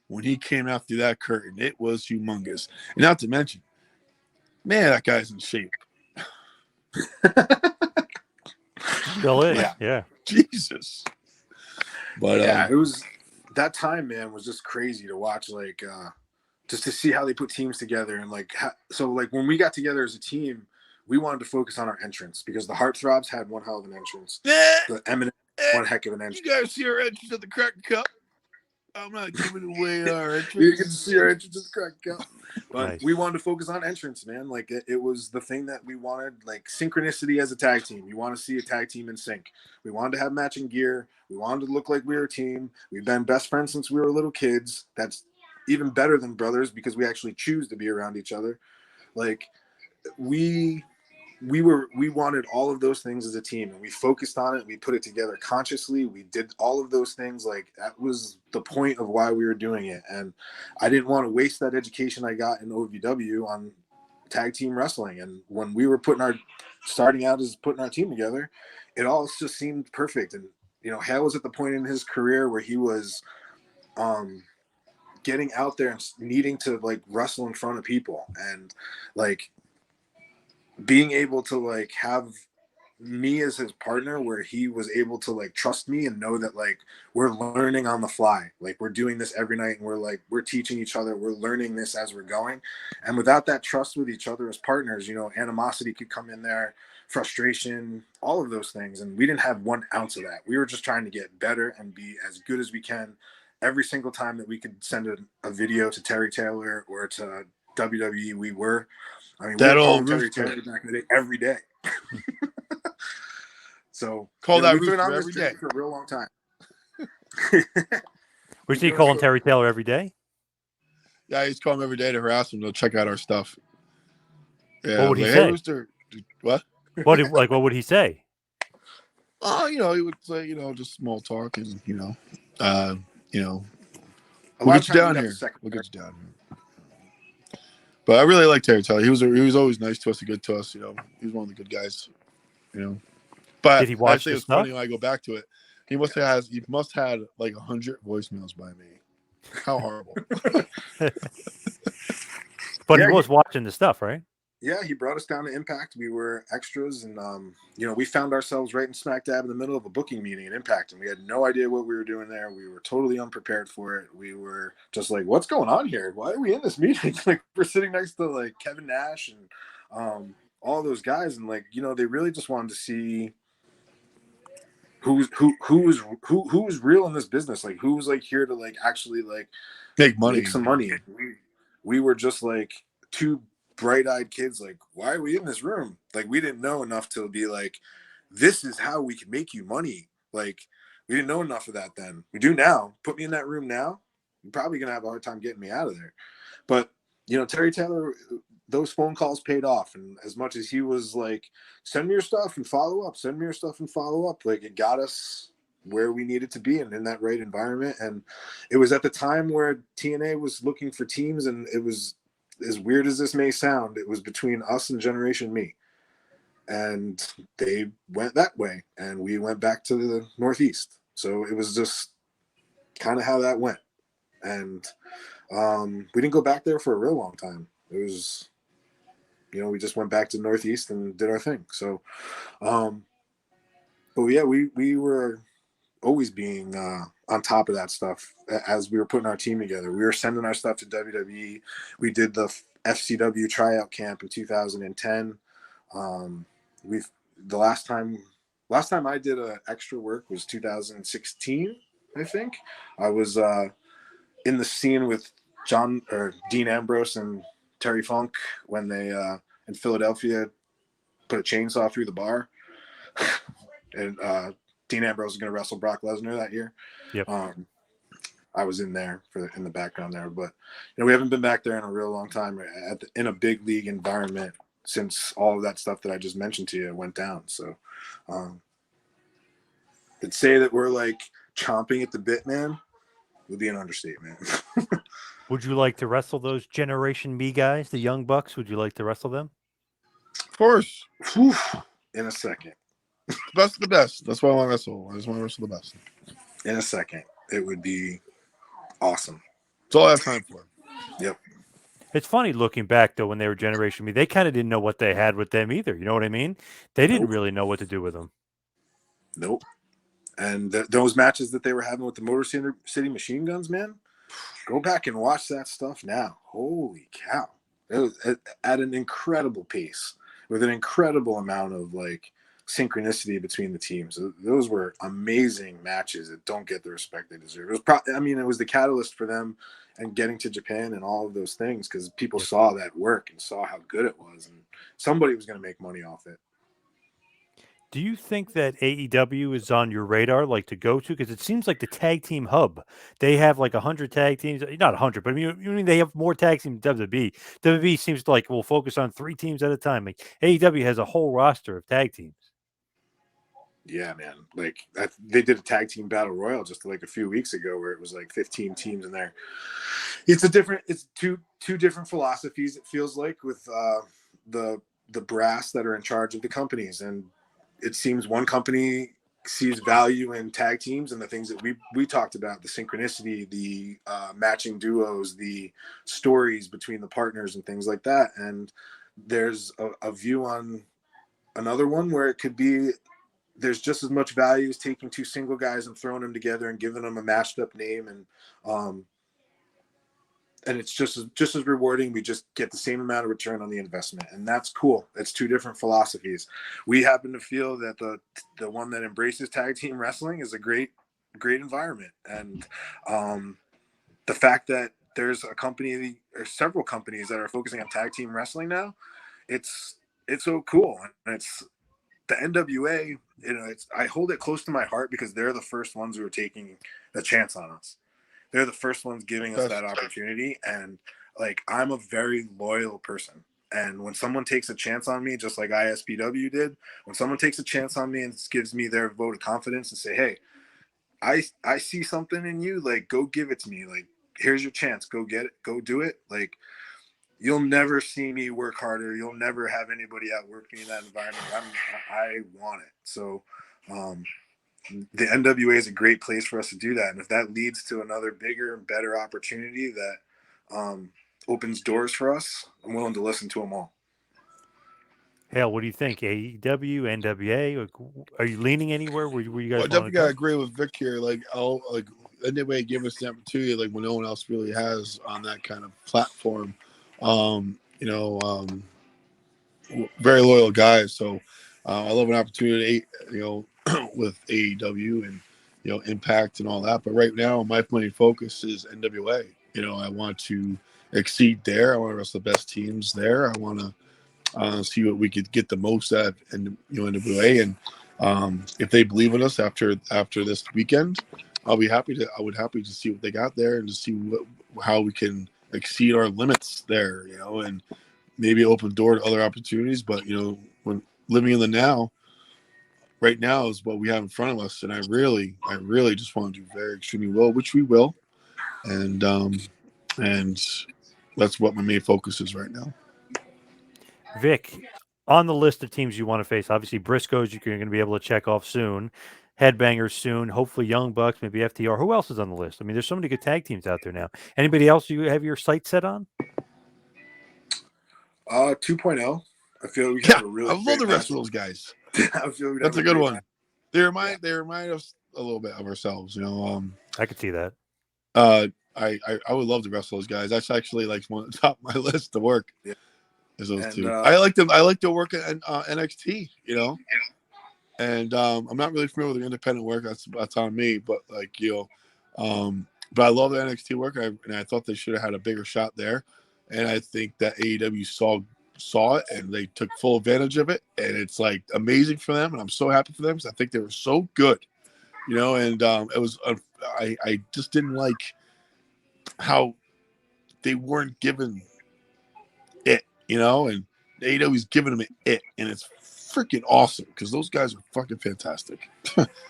C: when he came out through that curtain. It was humongous, and not to mention, man, that guy's in shape.
A: Still is, yeah.
C: Jesus. But
B: it was that time, man, was just crazy to watch. Like, just to see how they put teams together, and like, so like when we got together as a team, we wanted to focus on our entrance because the Heartthrobs had one hell of an entrance. The Eminent, one heck of an entrance.
C: You guys see our entrance at the Cracker Cup? I'm not giving away our entrance.
B: You get to see our entrance at the Cracker Cup. But
A: Nice.
B: we wanted to focus on entrance, man. Like it was the thing that we wanted, like synchronicity as a tag team. You want to see a tag team in sync. We wanted to have matching gear. We wanted to look like we were a team. We've been best friends since we were little kids. That's even better than brothers because we actually choose to be around each other. Like we wanted all of those things as a team, and we focused on it. We put it together consciously. We did all of those things. Like that was the point of why we were doing it. And I didn't want to waste that education I got in OVW on tag team wrestling. And when we were starting out as putting our team together, it all just seemed perfect. And, you know, Hale was at the point in his career where he was, getting out there and needing to like wrestle in front of people, and like being able to like have me as his partner where he was able to like trust me and know that like we're learning on the fly, like we're doing this every night and we're teaching each other, we're learning this as we're going. And without that trust with each other as partners, you know, animosity could come in there, frustration, all of those things. And we didn't have 1 ounce of that. We were just trying to get better and be as good as we can every single time that we could send a video to Terry Taylor or to WWE. We were, I mean,
C: That
B: we were
C: old
B: calling Terry
C: rooster.
B: Taylor back in the day every day. So
C: Call that
B: we've been
C: rooster
B: on this
C: every
B: journey
C: day.
B: for a real long time.
A: Was he calling Terry Taylor every day?
C: Yeah, I used to call him every day to harass him to check out our stuff. Yeah,
A: What would he
C: like,
A: say?
C: Hey, Rooster. What?
A: What would he say?
C: Oh, you know, he would say, you know, just small talk and, you know,
B: A
C: we'll
B: lot
C: get
B: of
C: you
B: times
C: down
B: we'd have
C: here.
B: to second
C: We'll get you down here. But I really like Terry Taylor. He was always nice to us and good to us. You know, he was one of the good guys. You know, but
A: Did he watch
C: I think
A: the
C: it's
A: stuff?
C: funny when I go back to it. He must have had like 100 voicemails by me. How horrible!
A: But
B: Yeah,
A: he was watching the stuff, right?
B: Yeah, he brought us down to Impact. We were extras, and you know, we found ourselves right in smack dab in the middle of a booking meeting at Impact, and we had no idea what we were doing there. We were totally unprepared for it. We were just like, "What's going on here? Why are we in this meeting?" Like, we're sitting next to like Kevin Nash and all those guys, and like, you know, they really just wanted to see who was real in this business, like who was like here to like actually like
C: Make money.
B: make some money. We were just like two bright-eyed kids, like, why are we in this room? Like, we didn't know enough to be like, this is how we can make you money. Like, we didn't know enough of that then. We do now. Put me in that room now, you're probably gonna have a hard time getting me out of there. But you know, Terry Taylor, those phone calls paid off. And as much as he was like, send me your stuff and follow up, send me your stuff and follow up, like, it got us where we needed to be and in that right environment. And it was at the time where TNA was looking for teams, and it was, as weird as this may sound, it was between us and Generation Me. And they went that way, and we went back to the Northeast. So it was just kind of how that went. And we didn't go back there for a real long time. It was, you know, we just went back to Northeast and did our thing. So, but yeah, we were always being on top of that stuff as we were putting our team together. We were sending our stuff to WWE. We did the FCW tryout camp in 2010. The last time I did extra work was 2016, I think. I was in the scene with Dean Ambrose and Terry Funk when they in Philadelphia put a chainsaw through the bar. And Dean Ambrose was going to wrestle Brock Lesnar that year.
A: Yep.
B: I was in there in the background there, but you know, we haven't been back there in a real long time in a big league environment since all of that stuff that I just mentioned to you went down. So, to say that we're like chomping at the bit, man, would be an understatement.
A: Would you like to wrestle those Generation Me guys, the Young Bucks? Would you like to wrestle them?
C: Of course.
B: Whew, in a second.
C: Best of the best. That's why I want to wrestle. I just want to wrestle the best.
B: In a second. It would be awesome.
C: That's all I have time for.
B: Yep.
A: It's funny looking back, though, when they were Generation Me, they kind of didn't know what they had with them either. You know what I mean? They didn't really know what to do with them.
B: Nope. And those matches that they were having with the Motor City Machine Guns, man, go back and watch that stuff now. Holy cow. It was at an incredible pace. with an incredible amount of like synchronicity between the teams. Those were amazing matches that don't get the respect they deserve. It was it was the catalyst for them and getting to Japan and all of those things, because people saw that work and saw how good it was, and somebody was going to make money off it.
A: Do you think that AEW is on your radar, like to go to? Because it seems like the tag team hub. They have like 100 tag teams, not 100, but I mean they have more tag teams than WWE. WWE seems to like will focus on 3 teams at a time. Like AEW has a whole roster of tag teams.
B: Yeah, man. Like they did a tag team battle royal just like a few weeks ago, where it was like 15 teams in there. It's two different philosophies. It feels like with the brass that are in charge of the companies, and it seems one company sees value in tag teams and the things that we talked about, the synchronicity, the matching duos, the stories between the partners and things like that. And there's a view on another one where it could be there's just as much value as taking 2 single guys and throwing them together and giving them a mashed up name, and it's just as rewarding. We just get the same amount of return on the investment, and that's cool. It's 2 different philosophies. We happen to feel that the one that embraces tag team wrestling is a great environment, and the fact that there's a company or several companies that are focusing on tag team wrestling now, it's so cool. And it's the NWA, I hold it close to my heart because they're the first ones who are taking a chance on us. They're the first ones giving us that opportunity. And like, I'm a very loyal person. And when someone takes a chance on me, just like ISPW did, when someone takes a chance on me and gives me their vote of confidence and say, hey, I see something in you, like, go give it to me. Like, here's your chance. Go get it. Go do it. Like, you'll never see me work harder. You'll never have anybody outwork me in that environment. I want it. So the NWA is a great place for us to do that. And if that leads to another bigger and better opportunity that opens doors for us, I'm willing to listen to them all.
A: Hell, what do you think? AEW, NWA? Are you leaning anywhere? Where you guys?
C: I definitely gotta agree with Vic here. Like, NWA give us the opportunity, like when no one else really has on that kind of platform. Very loyal guys. So I love an opportunity, with AEW and Impact and all that. But right now, my main focus is NWA. I want to exceed there. I want to wrestle the best teams there. I want to see what we could get the most out of NWA. And if they believe in us after this weekend, I would happy to see what they got there and to see how we can exceed our limits there, and maybe open door to other opportunities. But when living in the now, right now is what we have in front of us, and I really just want to do very extremely well, which we will, and that's what my main focus is right now.
A: Vic, on the list of teams you want to face, obviously Briscoes you're going to be able to check off soon, Headbangers soon, hopefully Young Bucks, maybe FTR. Who else is on the list? I mean, there's so many good tag teams out there now. Anybody else you have your sights set on?
B: 2.0. I feel we have a really.
C: I love the rest of those guys.
B: I feel
C: that's a good one. They remind us a little bit of ourselves,
A: I could see that.
C: I would love to wrestle those guys. That's actually like one of the top of my list to work.
B: Yeah.
C: Is those two. I like them. I like to work at NXT. And I'm not really familiar with the independent work. That's on me. But but I love the NXT work, and I thought they should have had a bigger shot there. And I think that AEW saw it and they took full advantage of it, and it's like amazing for them. And I'm so happy for them because I think they were so good, And it was I just didn't like how they weren't given it, and AEW's giving them it, and it's freaking awesome because those guys are fucking fantastic.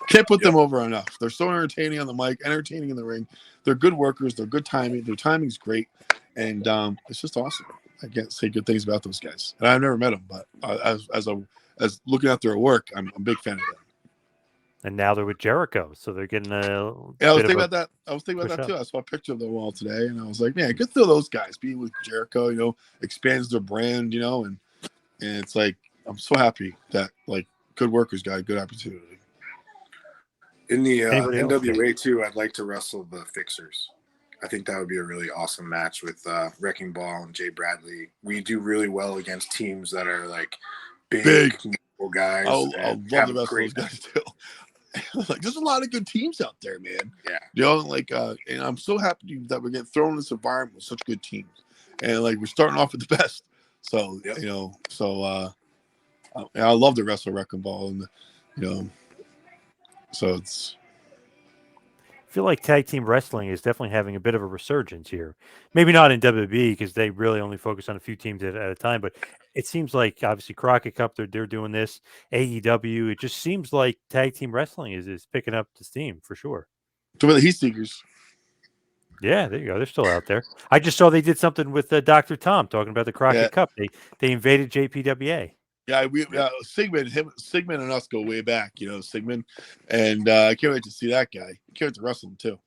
C: Can't put them over enough. They're so entertaining on the mic, entertaining in the ring. They're good workers. They're good timing. Their timing's great, and it's just awesome. I can't say good things about those guys, and I've never met them, but as looking at their work, I'm a big fan of them.
A: And now they're with Jericho, so they're getting a.
C: Yeah, I was thinking about that. I was thinking about that too. I saw a picture of them all today, and I was like, man, good for those guys being with Jericho. Expands their brand, and it's like I'm so happy that like good workers got a good opportunity.
B: In the NWA too, I'd like to wrestle the Fixers. I think that would be a really awesome match with Wrecking Ball and Jay Bradley. We do really well against teams that are like big guys.
C: I
B: and
C: love
B: have
C: the
B: a
C: rest of
B: great
C: those guys too. Like, there's a lot of good teams out there, man.
B: Yeah.
C: You know, like, and I'm so happy that we're getting thrown in this environment with such good teams, and like we're starting off with the best. So
B: Yep.
C: you know, I love the Wrestle Wrecking Ball, and you know, so it's.
A: I feel like tag team wrestling is definitely having a bit of a resurgence here. Maybe not in WWE because they really only focus on a few teams at a time, but it seems like obviously Crockett Cup, they're doing this. AEW, it just seems like tag team wrestling is picking up the steam for sure.
C: So the Heat Seekers.
A: Yeah, there you go. They're still out there. I just saw they did something with Dr. Tom talking about the Crockett Cup. They invaded JPWA.
C: Yeah, Sigmund and us go way back. You know, Sigmund, and I can't wait to see that guy. I can't wait to wrestle him too.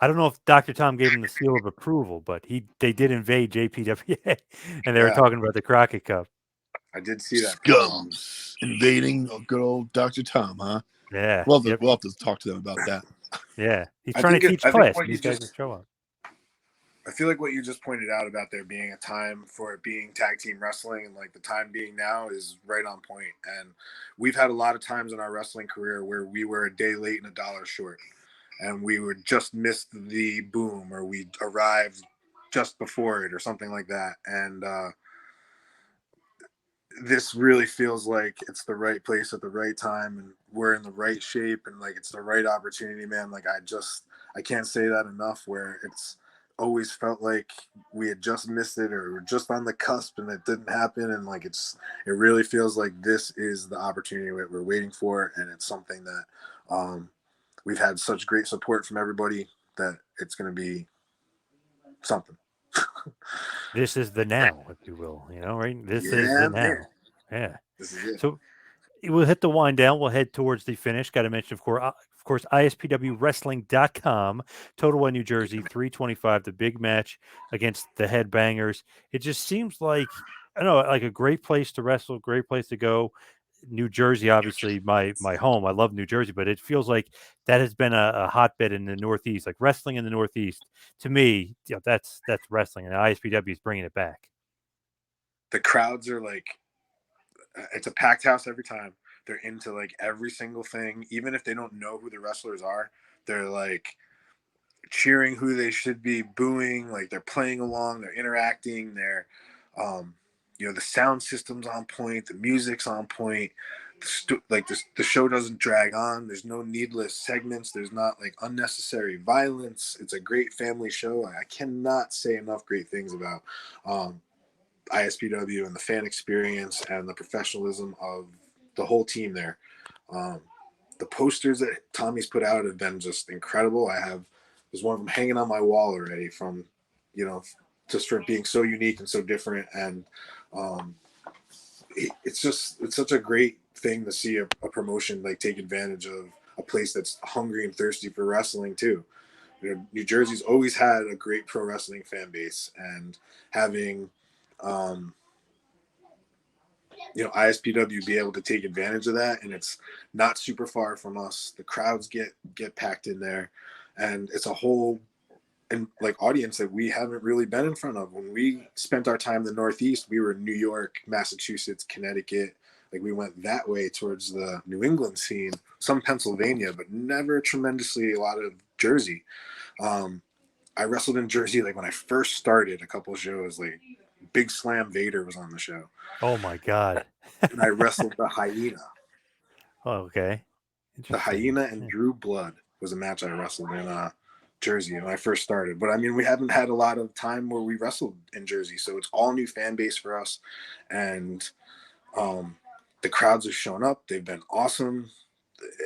A: I don't know if Dr. Tom gave him the seal of approval, but they did invade JPWA, and they were talking about the Crockett Cup.
B: I did see that.
C: Scums invading good old Dr. Tom, huh?
A: Yeah.
C: We'll have to talk to them about that.
A: Yeah. He's trying to teach class. These guys will show up.
B: I feel like what you just pointed out about there being a time for it being tag team wrestling and like the time being now is right on point. And we've had a lot of times in our wrestling career where we were a day late and a dollar short, and we would just missed the boom, or we arrived just before it or something like that. And this really feels like it's the right place at the right time, and we're in the right shape, and like it's the right opportunity, man. Like I can't say that enough, where it's always felt like we had just missed it or we're just on the cusp and it didn't happen. And like it really feels like this is the opportunity that we're waiting for, and it's something that we've had such great support from everybody that it's going to be something.
A: This is the now, if you will, right? This is the now.
B: Man.
A: Yeah.
B: This is it.
A: So we'll hit the wind down. We'll head towards the finish. Got to mention, of course, ISPWWrestling.com. Total One, New Jersey, 325, the big match against the Headbangers. It just seems like, I don't know, like a great place to wrestle, great place to go. New Jersey, obviously, my home. I love New Jersey, but it feels like that has been a hotbed in the Northeast, like wrestling in the Northeast. To me, that's wrestling, and ISPW is bringing it back.
B: The crowds are like, it's a packed house every time. They're into like every single thing, even if they don't know who the wrestlers are. They're like cheering who they should be booing, like they're playing along, they're interacting, they're the sound system's on point, the music's on point, the show doesn't drag on, there's no needless segments, there's not like unnecessary violence. It's a great family show. I cannot say enough great things about ISPW and the fan experience and the professionalism of the whole team there. The posters that Tommy's put out have been just incredible. There's one of them hanging on my wall already from, just for being so unique and so different. And it's such a great thing to see a promotion like take advantage of a place that's hungry and thirsty for wrestling too. New Jersey's always had a great pro wrestling fan base, and having ISPW be able to take advantage of that, and it's not super far from us. The crowds get packed in there, and it's a whole audience that we haven't really been in front of. When we spent our time in the Northeast, we were in New York, Massachusetts, Connecticut. Like we went that way towards the New England scene, some Pennsylvania, but never tremendously a lot of Jersey. I wrestled in Jersey like when I first started a couple shows, like Big Slam Vader was on the show.
A: Oh my God.
B: And I wrestled the Hyena.
A: Oh, okay.
B: The Hyena and Drew Blood was a match I wrestled in Jersey when I first started. But I mean, we haven't had a lot of time where we wrestled in Jersey, so it's all new fan base for us. And the crowds have shown up. They've been awesome.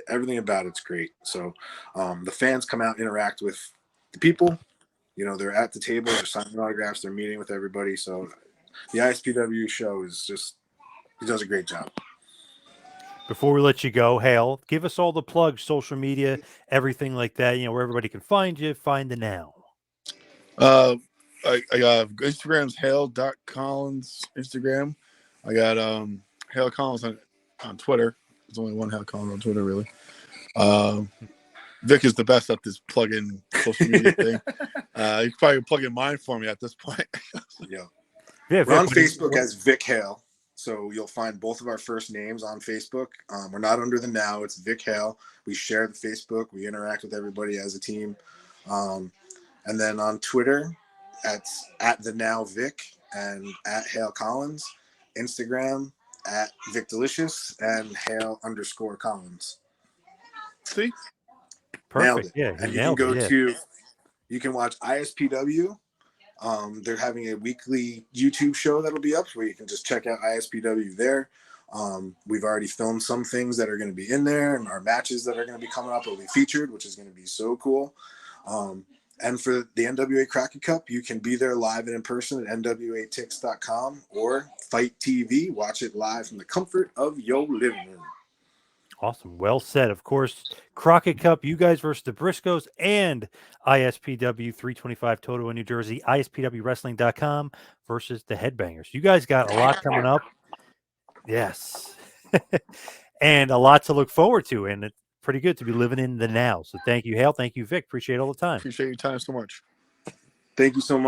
B: Everything about it's great. So the fans come out and interact with the people. They're at the table, they're signing autographs, they're meeting with everybody. So the ISPW show he does a great job.
A: Before we let you go, Hale, give us all the plugs, social media, everything like that, where everybody can find you, find the now.
C: I got Instagram's Hale.Collins Instagram. I got Hale Collins on Twitter. There's only one Hale Collins on Twitter, really. Vic is the best at this plug-in social media thing. You can probably plug in mine for me at this point.
B: Yeah.
A: We're
B: on Facebook as Vic Hale. So you'll find both of our first names on Facebook. We're not under the Now. It's Vic Hale. We share the Facebook. We interact with everybody as a team. And then on Twitter, at the Now Vic and at Hale Collins. Instagram at Vic Delicious and Hale_Collins.
C: See,
B: Nailed
A: Perfect.
B: it.
A: Yeah,
B: And
A: you
B: you can
A: nailed
B: go
A: it. Yeah.
B: to, you can watch ISPW. They're having a weekly YouTube show that'll be up where you can just check out ISPW there. We've already filmed some things that are going to be in there, and our matches that are going to be coming up will be featured, which is going to be so cool. And for the NWA Crockett Cup, you can be there live and in person at nwatix.com or Fight TV. Watch it live from the comfort of your living room.
A: Awesome. Well said. Of course, Crockett Cup, you guys versus the Briscoes, and ISPW 325 Toto in New Jersey, ISPWWrestling.com versus the Headbangers. You guys got a lot coming up. Yes. And a lot to look forward to. And it's pretty good to be living in the now. So thank you, Hale. Thank you, Vic. Appreciate all the time.
C: appreciate your time so much.
B: Thank you so much.